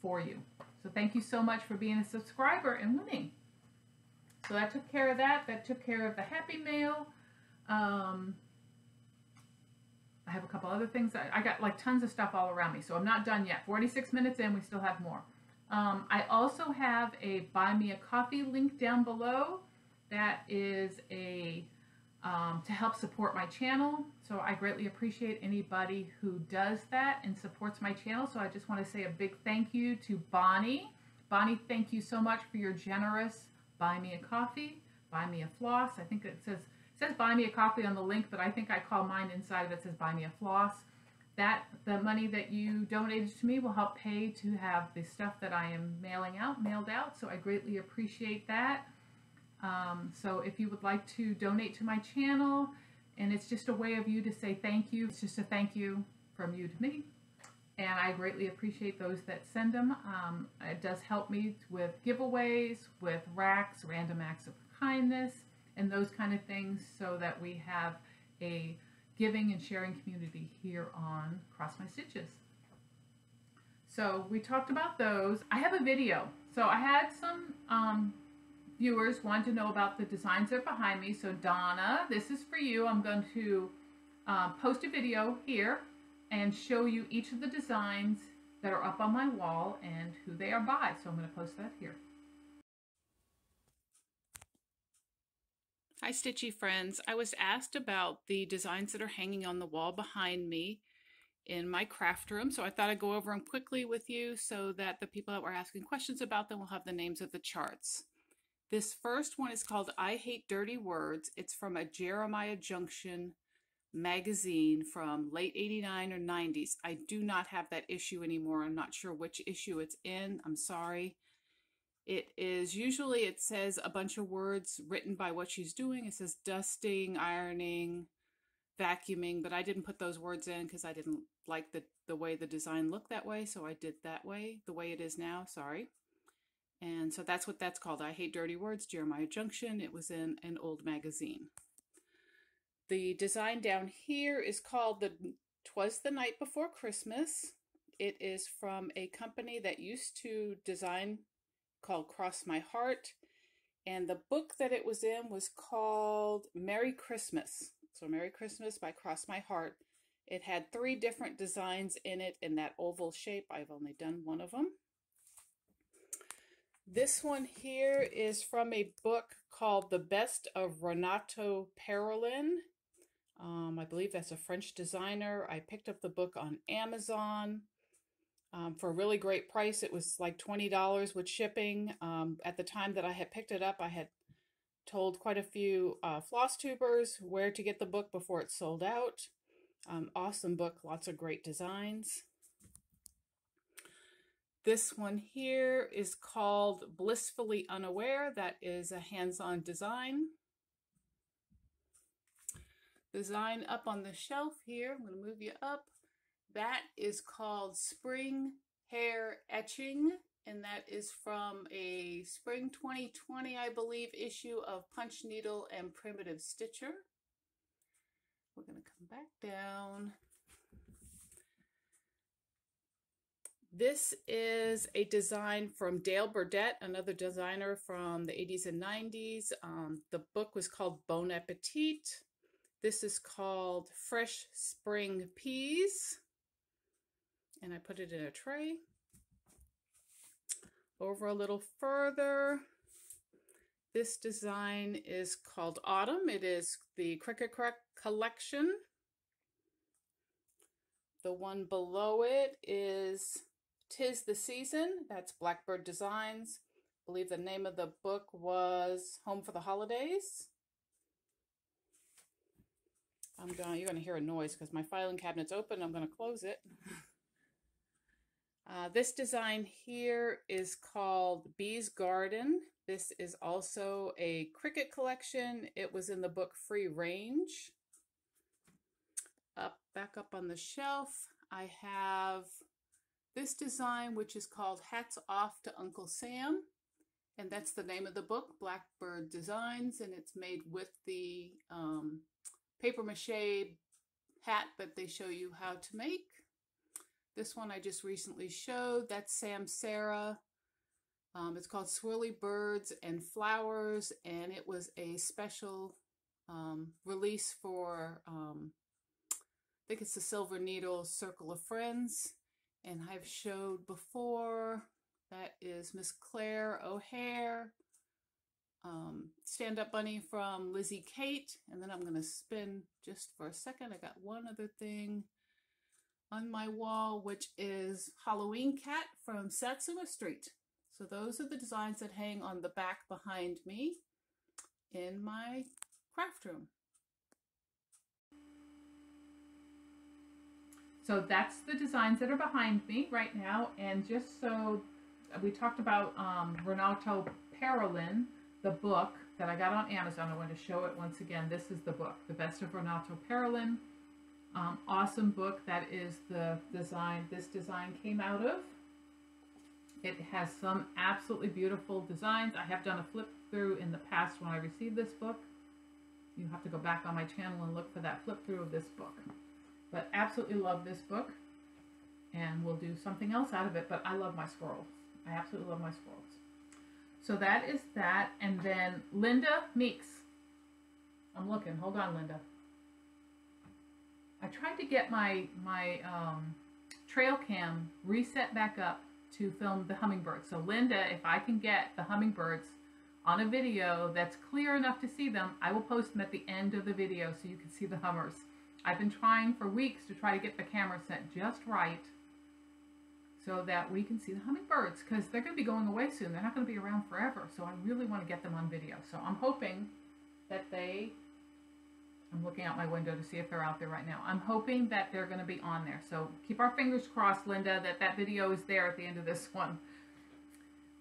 A: for you. So thank you so much for being a subscriber and winning. So that took care of that. That took care of the Happy Mail. I have a couple other things. I got like tons of stuff all around me, so I'm not done yet. 46 minutes in, we still have more. I also have a Buy Me a Coffee link down below. That is a to help support my channel. So I greatly appreciate anybody who does that and supports my channel. So I just want to say a big thank you to Bonnie. Bonnie, thank you so much for your generous Buy Me a Coffee, Buy Me a Floss. I think it says Buy Me a Coffee on the link, but I think I call mine inside of it says Buy Me a Floss. The money that you donated to me will help pay to have the stuff that I am mailed out. So I greatly appreciate that. So if you would like to donate to my channel, and it's just a way of you to say thank you. It's just a thank you from you to me. And I greatly appreciate those that send them. It does help me with giveaways, with racks, random acts of kindness, and those kind of things, so that we have a giving and sharing community here on Cross My Stitches. So we talked about those. I have a video. So I had some viewers want to know about the designs that are behind me. So Donna, this is for you. I'm going to post a video here and show you each of the designs that are up on my wall and who they are by. So I'm going to post that here. Hi Stitchy friends. I was asked about the designs that are hanging on the wall behind me in my craft room, so I thought I'd go over them quickly with you so that the people that were asking questions about them will have the names of the charts. This first one is called I Hate Dirty Words. It's from a Jeremiah Junction magazine from late 89 or 90s. I do not have that issue anymore. I'm not sure which issue it's in. I'm sorry. It is usually, it says a bunch of words written by what she's doing. It says dusting, ironing, vacuuming, but I didn't put those words in because I didn't like the way the design looked that way. So I did that way, the way it is now, sorry. And so that's what that's called. I Hate Dirty Words, Jeremiah Junction. It was in an old magazine. The design down here is called "'Twas the Night Before Christmas." It is from a company that used to design called Cross My Heart, and the book that it was in was called Merry Christmas. So Merry Christmas by Cross My Heart. It had 3 different designs in it in that oval shape. I've only done one of them. This one here is from a book called The Best of Renato Perelin. I believe that's a French designer. I picked up the book on Amazon. For a really great price. It was like $20 with shipping. At the time that I had picked it up, I had told quite a few floss tubers where to get the book before it sold out. Awesome book, lots of great designs. This one here is called Blissfully Unaware. That is a hands-on design. Design up on the shelf here. I'm going to move you up. That is called Spring Hair Etching, and that is from a spring 2020, I believe, issue of Punch Needle and Primitive Stitcher. We're going to come back down. This is a design from Dale Burdett, another designer from the 80s and 90s. The book was called Bon Appetit. This is called Fresh Spring Peas. And I put it in a tray. Over a little further, this design is called Autumn. It is the Cricket Collection. The one below it is 'Tis the Season. That's Blackbird Designs. I believe the name of the book was Home for the Holidays. You're going to hear a noise because my filing cabinet's open. I'm going to close it. This design here is called Bee's Garden. This is also a Cricut collection. It was in the book Free Range. Back up on the shelf, I have this design, which is called Hats Off to Uncle Sam. And that's the name of the book, Blackbird Designs. And it's made with the paper mache hat that they show you how to make. This one I just recently showed. That's Sam Sarah. It's called Swirly Birds and Flowers, and it was a special release for, I think it's the Silver Needle Circle of Friends. And I've showed before, that is Miss Claire O'Hare. Stand Up Bunny from Lizzie Kate. And then I'm going to spin just for a second. I got one other thing on my wall, which is Halloween Cat from Satsuma Street. So those are the designs that hang on the back behind me in my craft room. So that's the designs that are behind me right now. And just so we talked about Renato Parolin, the book that I got on Amazon. I want to show it once again. This is the book, The Best of Renato Parolin. Awesome book. That is the design this design came out of. It has some absolutely beautiful designs. I have done a flip through in the past when I received this book. You have to go back on my channel and look for that flip through of this book. But absolutely love this book, and we'll do something else out of it. But I love my squirrels. I absolutely love my squirrels. So that is that. And then Linda Meeks. I'm looking. Hold on, Linda. I tried to get my trail cam reset back up to film the hummingbirds. So Linda, if I can get the hummingbirds on a video that's clear enough to see them, I will post them at the end of the video so you can see the hummers. I've been trying for weeks to try to get the camera set just right so that we can see the hummingbirds, because they're going to be going away soon. They're not going to be around forever, so I really want to get them on video. So I'm hoping that I'm looking out my window to see if they're out there right now. I'm hoping that they're going to be on there. So keep our fingers crossed, Linda, that that video is there at the end of this one.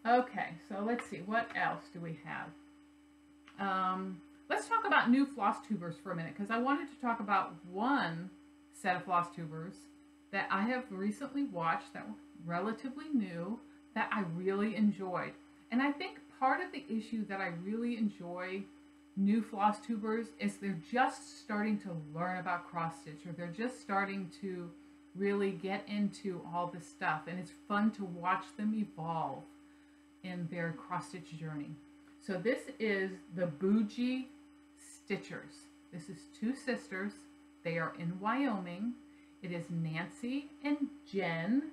A: Okay, so let's see. What else do we have? Let's talk about new floss tubers for a minute, because I wanted to talk about one set of floss tubers that I have recently watched that were relatively new that I really enjoyed. And I think part of the issue that I really enjoy new floss tubers is they're just starting to learn about cross stitch, or they're just starting to really get into all this stuff, and it's fun to watch them evolve in their cross stitch journey. So this is the Bougie Stitchers. This is two sisters. They are in Wyoming. It is Nancy and Jen,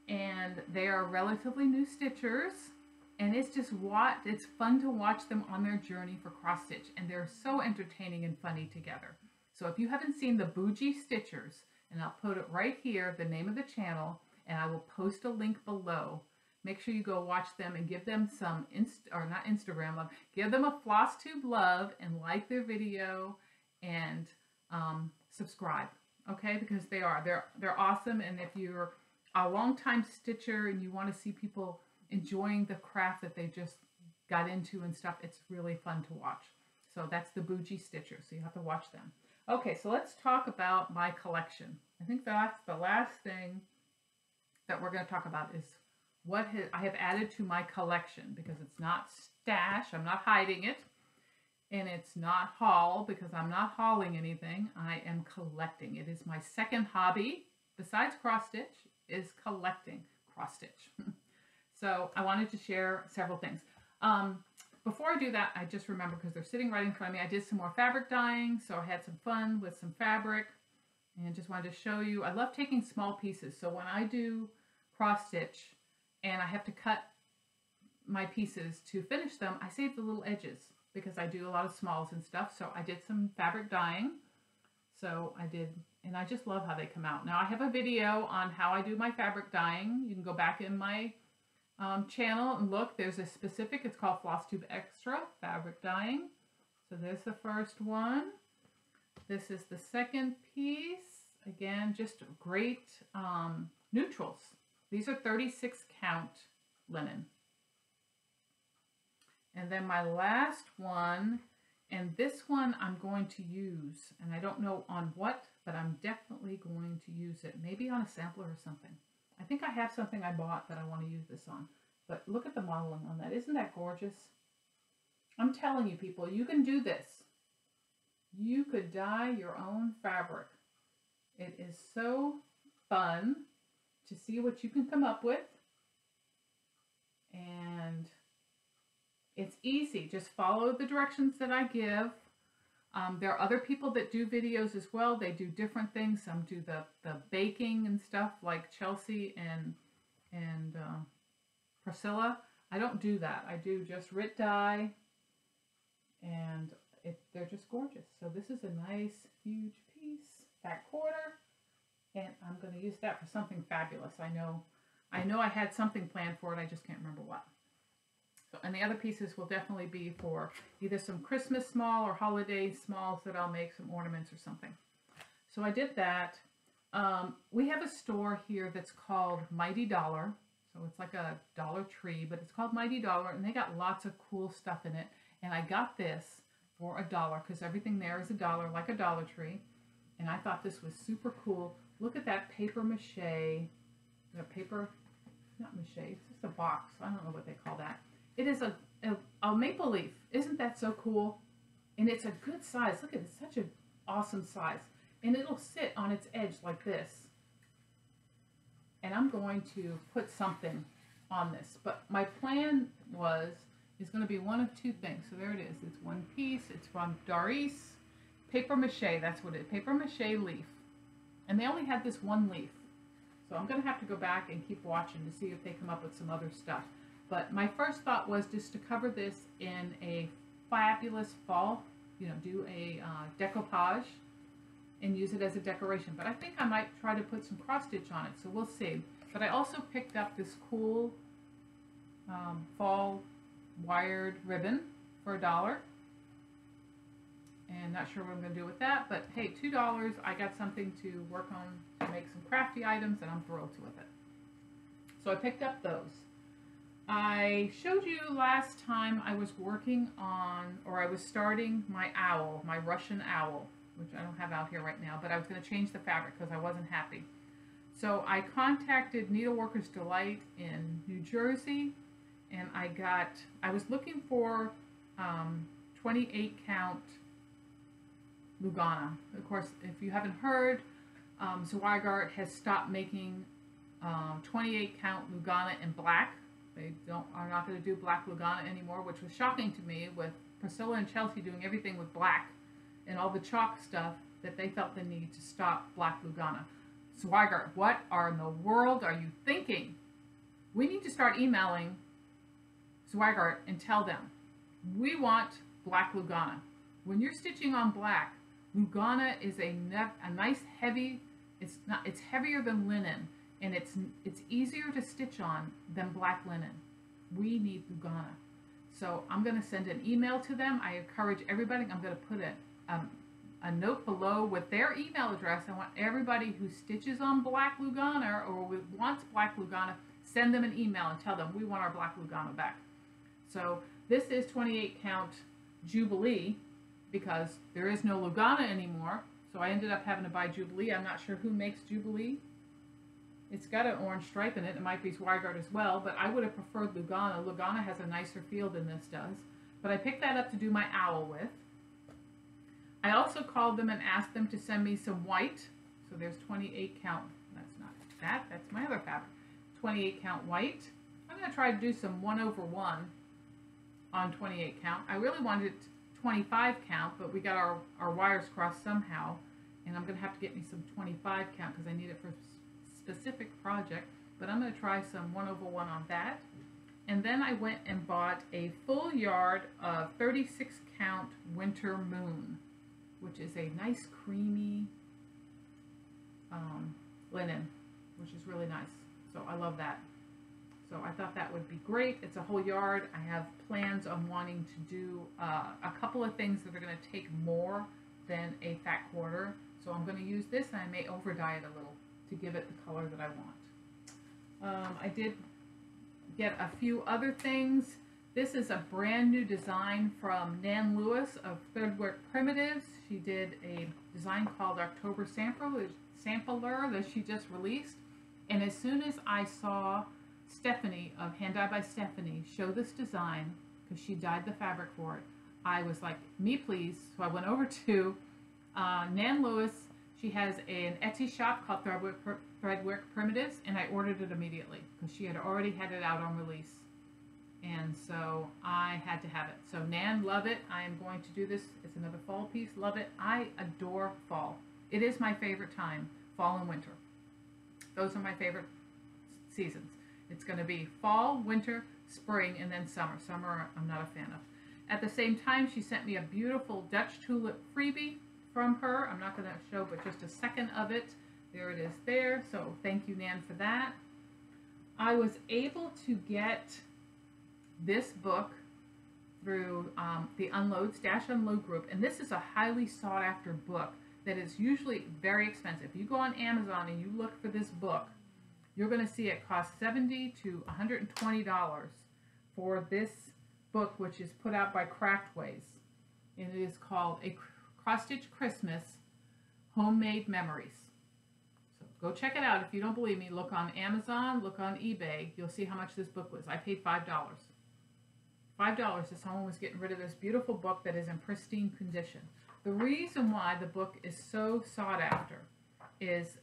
A: and they are relatively new stitchers. And it's just it's fun to watch them on their journey for cross stitch, and they're so entertaining and funny together. So if you haven't seen the Bougie Stitchers, and I'll put it right here, the name of the channel, and I will post a link below. Make sure you go watch them and give them some Instagram love. Give them a flosstube love and like their video and subscribe, okay? Because they're awesome. And if you're a long-time stitcher and you want to see people enjoying the craft that they just got into and stuff, it's really fun to watch. So that's the Bougie Stitcher, so you have to watch them. Okay, so let's talk about my collection. I think that's the last thing that we're going to talk about is what I have added to my collection, because it's not stash, I'm not hiding it, and it's not haul because I'm not hauling anything. I am collecting. It is my second hobby besides cross stitch, is collecting cross stitch. So I wanted to share several things. Before I do that, I just remember, because they're sitting right in front of me, I did some more fabric dyeing, so I had some fun with some fabric, and just wanted to show you. I love taking small pieces, so when I do cross stitch and I have to cut my pieces to finish them, I save the little edges because I do a lot of smalls and stuff. So I did some fabric dyeing. So I did, and I just love how they come out. Now I have a video on how I do my fabric dyeing. You can go back in my channel and look. There's a specific, it's called flosstube extra fabric dyeing. So there's the first one. This is the second piece. Again, just great neutrals. These are 36 count linen. And then my last one, and this one I'm going to use, and I don't know on what, but I'm definitely going to use it. Maybe on a sampler or something. I think I have something I bought that I want to use this on. But look at the modeling on that. Isn't that gorgeous? I'm telling you, people, you can do this. You could dye your own fabric. It is so fun to see what you can come up with. And it's easy. Just follow the directions that I give. There are other people that do videos as well. They do different things. Some do the baking and stuff, like Chelsea and Priscilla. I don't do that. I do just Rit dye, and they're just gorgeous. So this is a nice, huge piece, fat quarter, and I'm going to use that for something fabulous. I know I had something planned for it. I just can't remember what. So, and the other pieces will definitely be for either some Christmas small or holiday smalls that I'll make some ornaments or something. So I did that. We have a store here that's called Mighty Dollar. So it's like a Dollar Tree, but it's called Mighty Dollar, and they got lots of cool stuff in it. And I got this for $1 because everything there is $1, like a Dollar Tree. And I thought this was super cool. Look at that paper mache. Not mache, it's just a box. I don't know what they call that. It is a maple leaf. Isn't that so cool? And it's a good size. Look at it, it's such an awesome size. And it'll sit on its edge like this. And I'm going to put something on this. But my plan is going to be one of two things. So there it is. It's one piece. It's from Doris. Paper mache, that's what it is. Paper mache leaf. And they only had this one leaf. So I'm going to have to go back and keep watching to see if they come up with some other stuff. But my first thought was just to cover this in a fabulous fall, do a decoupage and use it as a decoration. But I think I might try to put some cross stitch on it, so we'll see. But I also picked up this cool fall wired ribbon for $1. And not sure what I'm going to do with that, but hey, $2, I got something to work on to make some crafty items, and I'm thrilled with it. So I picked up those. I showed you last time I was working on, or I was starting my owl, my Russian owl, which I don't have out here right now, but I was going to change the fabric because I wasn't happy. So I contacted Needleworkers Delight in New Jersey, and I was looking for 28 count Lugana. Of course, if you haven't heard, Zweigart has stopped making 28 count Lugana in black. They are not going to do black Lugana anymore, which was shocking to me, with Priscilla and Chelsea doing everything with black and all the chalk stuff, that they felt the need to stop black Lugana. Zweigart, what in the world are you thinking? We need to start emailing Zweigart and tell them, we want black Lugana. When you're stitching on black, Lugana is a nice heavy, it's heavier than linen, and it's easier to stitch on than black linen. We need Lugana. So I'm going to send an email to them. I encourage everybody. I'm going to put a note below with their email address. I want everybody who stitches on black Lugana or wants black Lugana, send them an email and tell them we want our black Lugana back. So this is 28 count Jubilee because there is no Lugana anymore. So I ended up having to buy Jubilee. I'm not sure who makes Jubilee. It's got an orange stripe in it. It might be Zweigart as well, but I would have preferred Lugana. Lugana has a nicer feel than this does. But I picked that up to do my owl with. I also called them and asked them to send me some white. So there's 28 count. That's not that. That's my other fabric. 28 count white. I'm going to try to do some 1/1 on 28 count. I really wanted 25 count, but we got our wires crossed somehow. And I'm going to have to get me some 25 count because I need it for a specific project. But I'm going to try some 1/1 on that. And then I went and bought a full yard of 36 count Winter Moon, which is a nice creamy linen, which is really nice. So I love that. So I thought that would be great. It's a whole yard. I have plans on wanting to do a couple of things that are going to take more than a fat quarter. So I'm going to use this, and I may over dye it a little to give it the color that I want. I did get a few other things. This is a brand new design from Nan Lewis of Threadwork Primitives. She did a design called October Sampler that she just released. And as soon as I saw Stephanie of Hand Dye by Stephanie show this design, because she dyed the fabric for it, I was like, me please. So I went over to Nan Lewis. She has an Etsy shop called Threadwork Primitives, and I ordered it immediately because she had already had it out on release. And so I had to have it. So Nan, love it. I am going to do this. It's another fall piece. Love it. I adore fall. It is my favorite time, fall and winter. Those are my favorite seasons. It's going to be fall, winter, spring, and then summer. Summer I'm not a fan of. At the same time, she sent me a beautiful Dutch tulip freebie from her. I'm not going to show but just a second of it. There it is there. So thank you, Nan, for that. I was able to get this book through the Unload group, and this is a highly sought after book that is usually very expensive. If you go on Amazon and you look for this book, you're going to see it cost $70 to $120 for this book, which is put out by Craftways, and it is called A Cross-Stitch Christmas Homemade Memories. So go check it out. If you don't believe me, look on Amazon, look on eBay. You'll see how much this book was. I paid $5. $5 if someone was getting rid of this beautiful book that is in pristine condition. The reason why the book is so sought after is,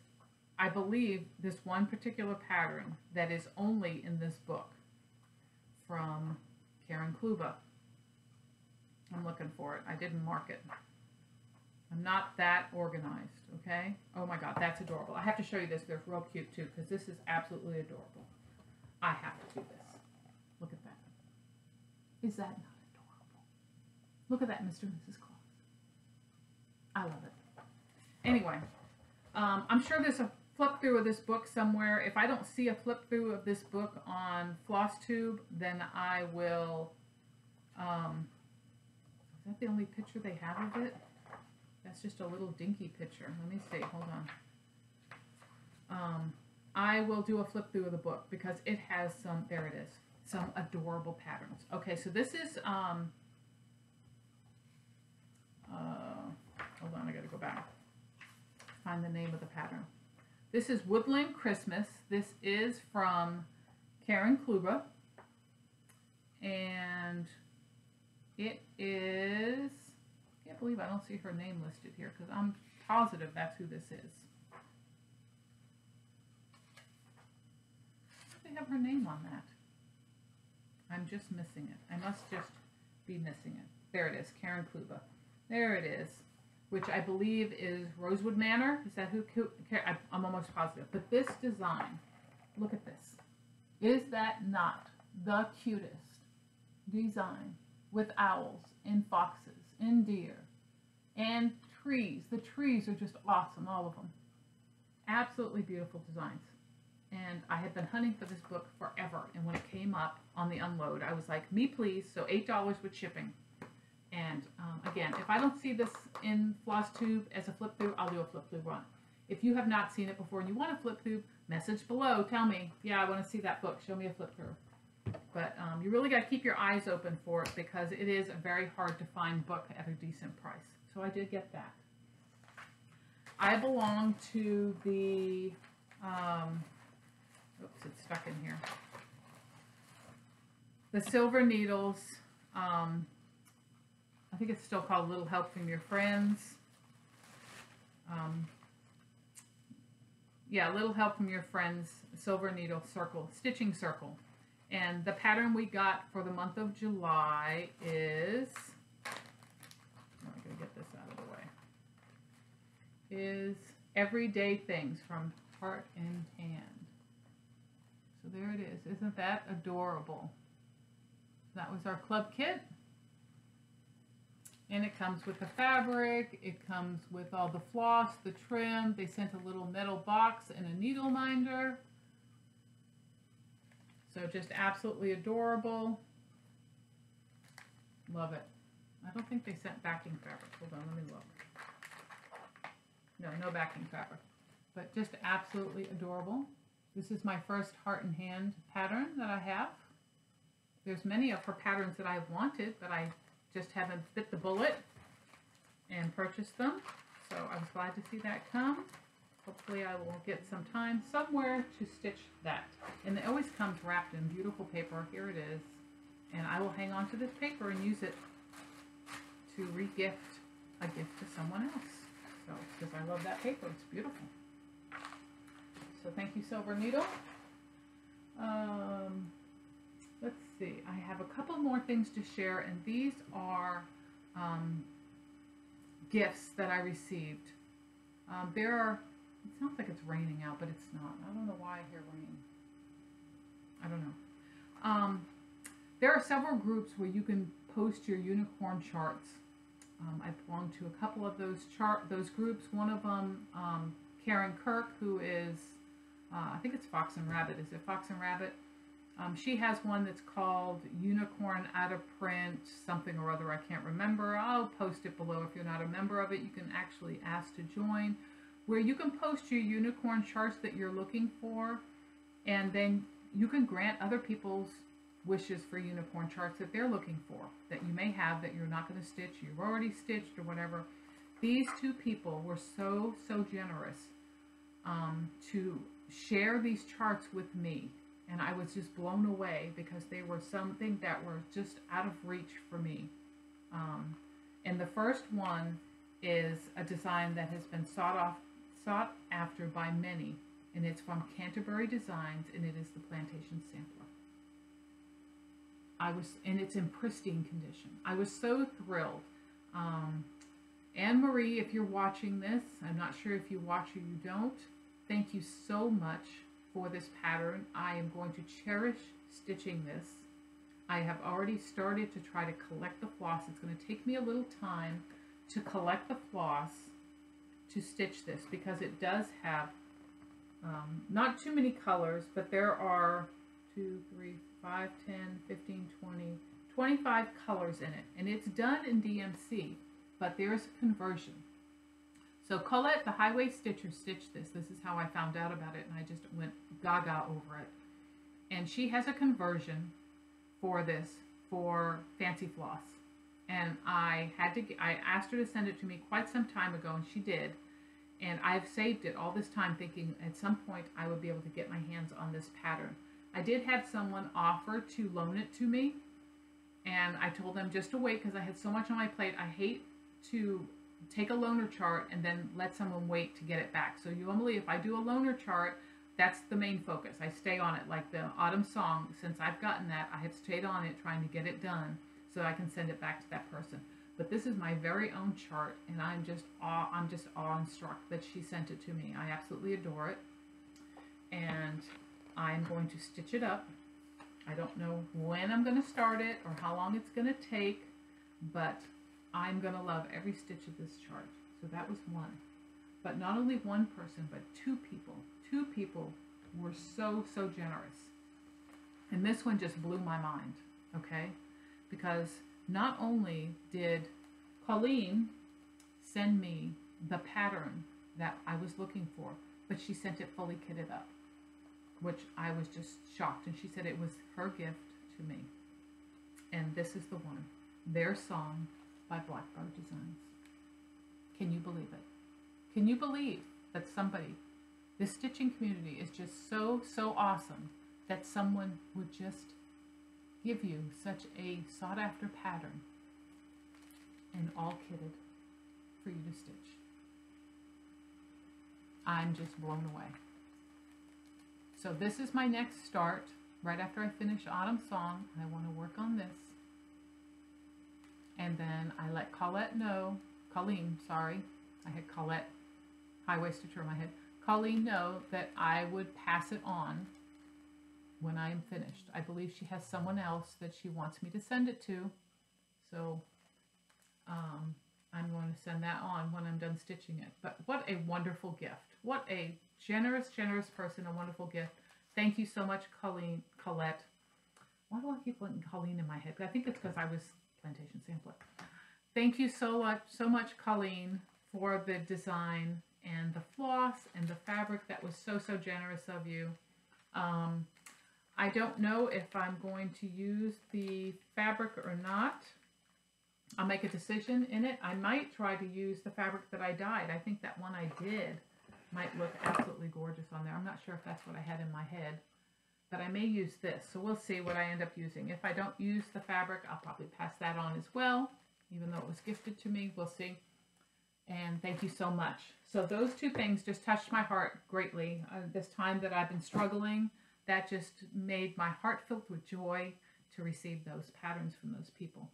A: I believe, this one particular pattern that is only in this book from Karen Kluba. I'm looking for it. I didn't mark it. I'm not that organized, okay? Oh my God, that's adorable. I have to show you this. They're real cute too, because this is absolutely adorable. I have to do this. Look at that. Is that not adorable? Look at that, Mr. and Mrs. Claus. I love it. Anyway, I'm sure there's a flip through of this book somewhere. If I don't see a flip through of this book on flosstube, then I will, is that the only picture they have of it? That's just a little dinky picture. Let me see, hold on. I will do a flip through of the book because it has some, there it is, some adorable patterns. Okay, so this is, hold on, I gotta go back. Find the name of the pattern. This is Woodland Christmas. This is from Karen Kluba. And it is, I can't believe I don't see her name listed here because I'm positive that's who this is. They have her name on that. I'm just missing it. I must just be missing it. There it is, Karen Kluba. There it is, which I believe is Rosewood Manor. Is that who? I'm almost positive. But this design, look at this. Is that not the cutest design with owls and foxes and deer and trees? The trees are just awesome, all of them. Absolutely beautiful designs. And I had been hunting for this book forever. And when it came up on the unload, I was like, me please. So $8 with shipping. And again, if I don't see this in flosstube as a flip through, I'll do a flip through run. If you have not seen it before and you want a flip through, message below, tell me, yeah, I want to see that book, show me a flip through. But you really got to keep your eyes open for it because it is a very hard to find book at a decent price. So I did get that. I belong to the, oops, it's stuck in here. The Silver Needles, I think it's still called Little Help from Your Friends. Yeah, Little Help from Your Friends, Silver Needle Circle, Stitching Circle. And the pattern we got for the month of July is, I'm going to get this out of the way, is Everyday Things from Heart and Hand. So there it is. Isn't that adorable? That was our club kit. And it comes with the fabric, it comes with all the floss, the trim. They sent a little metal box and a needle minder. So just absolutely adorable. Love it. I don't think they sent backing fabric. Hold on, let me look. No, no backing fabric. But just absolutely adorable. This is my first Heart and Hand pattern that I have. There's many of her patterns that I've wanted, but I just haven't bit the bullet and purchased them. So I was glad to see that come. Hopefully I will get some time somewhere to stitch that. And it always comes wrapped in beautiful paper. Here it is. And I will hang on to this paper and use it to re-gift a gift to someone else. So, because I love that paper. It's beautiful. So thank you, Silver Needle. Let's see. I have a couple more things to share, and these are gifts that I received. There are, it sounds like it's raining out, but it's not. I don't know why I hear rain. I don't know. There are several groups where you can post your unicorn charts. I belong to a couple of those groups. One of them, Karen Kirk, who is, I think it's Fox and Rabbit. Is it Fox and Rabbit? She has one that's called Unicorn Out of Print, something or other, I can't remember. I'll post it below. If you're not a member of it, you can actually ask to join, where you can post your unicorn charts that you're looking for, and then you can grant other people's wishes for unicorn charts that they're looking for, that you may have that you're not going to stitch, you've already stitched or whatever. These two people were so generous to share these charts with me. And I was just blown away because they were something that were just out of reach for me. And the first one is a design that has been sought after by many. And it's from Canterbury Designs, and it is the Plantation Sampler. And it's in pristine condition. I was so thrilled. Anne-Marie, if you're watching this, I'm not sure if you watch or you don't, thank you so much for this pattern. I am going to cherish stitching this. I have already started to try to collect the floss. It's going to take me a little time to collect the floss to stitch this, because it does have not too many colors, but there are 2, 3, 5, 10, 15, 20, 25 colors in it. And it's done in DMC, but there's a conversion. So Colette, the Highway Stitcher, stitched this. This is how I found out about it, and I just went gaga over it. And she has a conversion for this for Fancy Floss. And I asked her to send it to me quite some time ago, and she did. And I've saved it all this time thinking at some point I would be able to get my hands on this pattern. I did have someone offer to loan it to me, and I told them just to wait because I had so much on my plate. I hate to take a loaner chart and then let someone wait to get it back. So normally if I do a loaner chart, that's the main focus. I stay on it, like the Autumn Song. Since I've gotten that, I have stayed on it trying to get it done so I can send it back to that person. But this is my very own chart, and I'm just awe-struck that she sent it to me. I absolutely adore it, and I'm going to stitch it up. I don't know when I'm going to start it or how long it's going to take, but I'm going to love every stitch of this chart. So that was one. But not only one person, but two people. Two people were so generous. And this one just blew my mind, okay? Because not only did Colleen send me the pattern that I was looking for, but she sent it fully kitted up, which I was just shocked. And she said it was her gift to me. And this is the one, Their Song by Blackbird Designs. Can you believe it? Can you believe that somebody, this stitching community is just so, so awesome that someone would just give you such a sought after pattern and all kitted for you to stitch. I'm just blown away. So this is my next start. Right after I finish Autumn Song, I want to work on this. And then I let Colleen, sorry, I had Colette, high-waisted her in my head. Colleen know that I would pass it on when I am finished. I believe she has someone else that she wants me to send it to. So I'm going to send that on when I'm done stitching it. But what a wonderful gift. What a generous, generous person, a wonderful gift. Thank you so much, Colette. Why do I keep putting Colleen in my head? I think it's because I was Plantation Sampler. Thank you so much, Colleen, for the design and the floss and the fabric. That was so, so generous of you. I don't know if I'm going to use the fabric or not. I'll make a decision in it. I might try to use the fabric that I dyed. I think that one I did might look absolutely gorgeous on there. I'm not sure if that's what I had in my head, but I may use this. So we'll see what I end up using. If I don't use the fabric, I'll probably pass that on as well, even though it was gifted to me. We'll see. And thank you so much. So those two things just touched my heart greatly. This time that I've been struggling, that just made my heart filled with joy to receive those patterns from those people.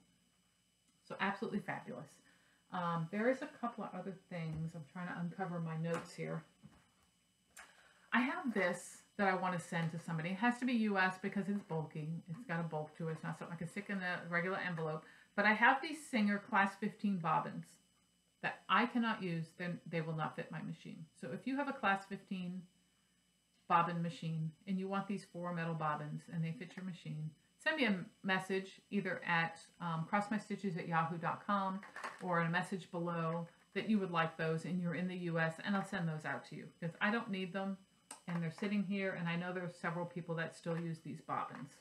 A: So absolutely fabulous. There is a couple of other things. I'm trying to uncover my notes here. I have this that I want to send to somebody. It has to be US because it's bulky. It's got a bulk to it. It's not something I can stick in a regular envelope. But I have these Singer Class 15 bobbins that I cannot use. Then they will not fit my machine. So if you have a Class 15 bobbin machine and you want these 4 metal bobbins and they fit your machine, send me a message either at crossmystitches@yahoo.com or in a message below that you would like those and you're in the US, and I'll send those out to you because I don't need them and they're sitting here, and I know there are several people that still use these bobbins.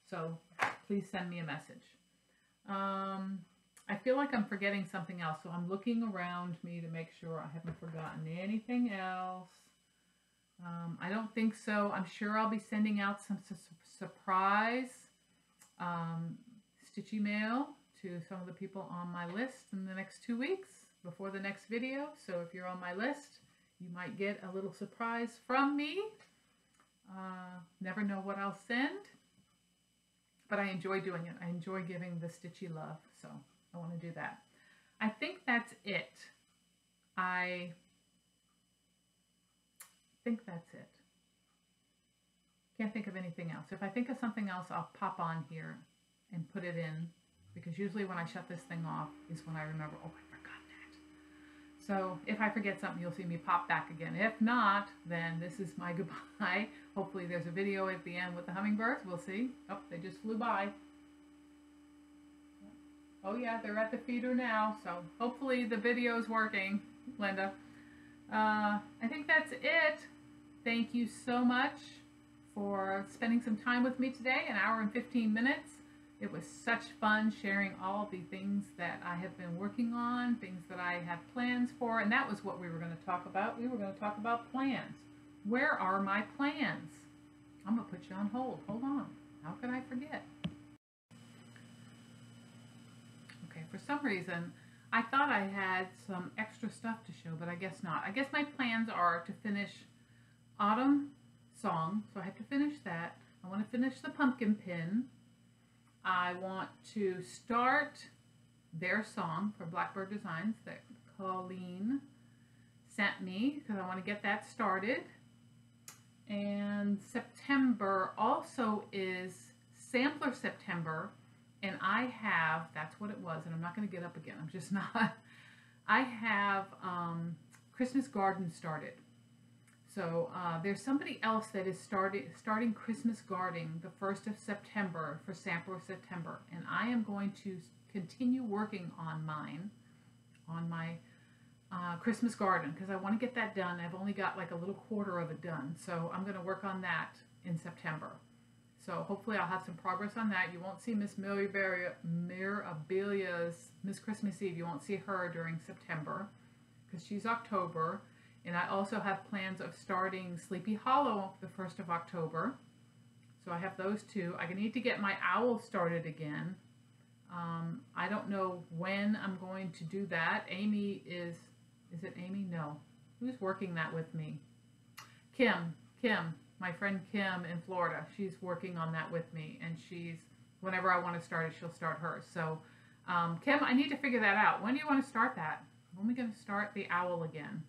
A: So please send me a message. I feel like I'm forgetting something else, so I'm looking around me to make sure I haven't forgotten anything else. I don't think so. I'm sure I'll be sending out some surprise stitchy mail to some of the people on my list in the next 2 weeks before the next video. So if you're on my list, you might get a little surprise from me. Never know what I'll send, but I enjoy doing it. I enjoy giving the stitchy love, so I want to do that. I think that's it. I think that's it. Can't think of anything else. If I think of something else, I'll pop on here and put it in, because usually when I shut this thing off is when I remember, oh, I forgot that. So if I forget something, you'll see me pop back again. If not, then this is my goodbye. Hopefully there's a video at the end with the hummingbirds. We'll see. Oh, they just flew by. Oh yeah, they're at the feeder now, so hopefully the video is working, Linda. I think that's it. Thank you so much for spending some time with me today, an hour and 15 minutes. It was such fun sharing all the things that I have been working on, things that I have plans for, and that was what we were going to talk about. We were going to talk about plans. Where are my plans? I'm going to put you on hold. Hold on. How could I forget? Okay, for some reason, I thought I had some extra stuff to show, but I guess not. I guess my plans are to finish Autumn Song, so I have to finish that. I want to finish the pumpkin pin. I want to start Their Song for Blackbird Designs that Colleen sent me, because I want to get that started. And September also is Sampler September, and I have, that's what it was, and I'm not going to get up again, I'm just not. I have Christmas Garden started. So there's somebody else that is starting Christmas gardening the 1st of September for sample of September, and I am going to continue working on my Christmas garden, because I want to get that done. I've only got like a little quarter of it done, so I'm going to work on that in September. So hopefully I'll have some progress on that. You won't see Miss Mirabilia's Miss Christmas Eve. You won't see her during September because she's October. And I also have plans of starting Sleepy Hollow the 1st of October. So I have those two. I need to get my owl started again. I don't know when I'm going to do that. Amy is it Amy? No. Who's working that with me? Kim, my friend Kim in Florida. She's working on that with me, and whenever I want to start it, she'll start hers. So Kim, I need to figure that out. When do you want to start that? When are we going to start the owl again?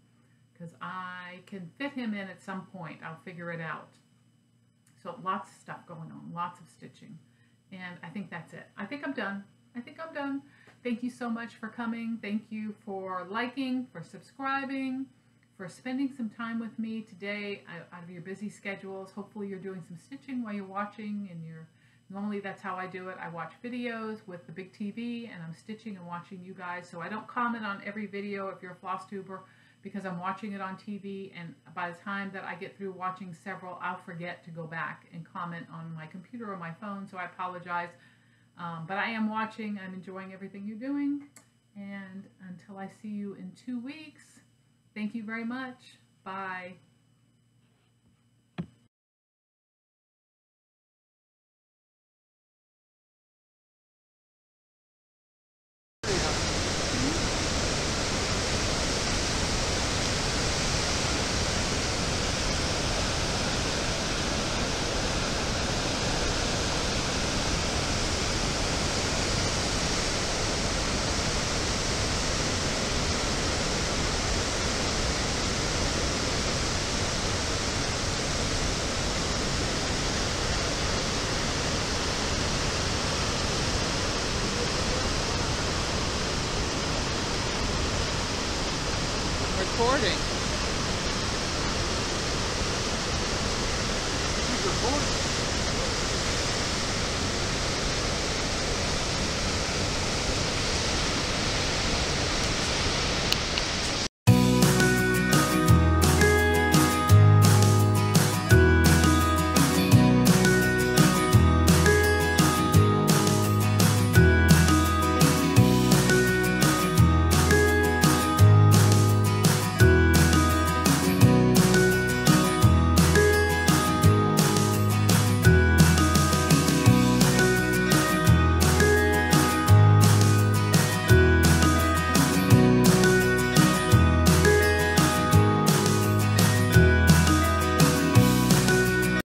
A: Because I can fit him in at some point. I'll figure it out. So lots of stuff going on, lots of stitching. And I think that's it. I think I'm done. Thank you so much for coming. Thank you for liking, for subscribing, for spending some time with me today out of your busy schedules. Hopefully you're doing some stitching while you're watching, and normally that's how I do it. I watch videos with the big TV, and I'm stitching and watching you guys. So I don't comment on every video if you're a floss tuber, because I'm watching it on TV, and by the time that I get through watching several, I'll forget to go back and comment on my computer or my phone, so I apologize. But I am watching. I'm enjoying everything you're doing. And until I see you in 2 weeks, thank you very much. Bye.
B: Recording. Keep recording.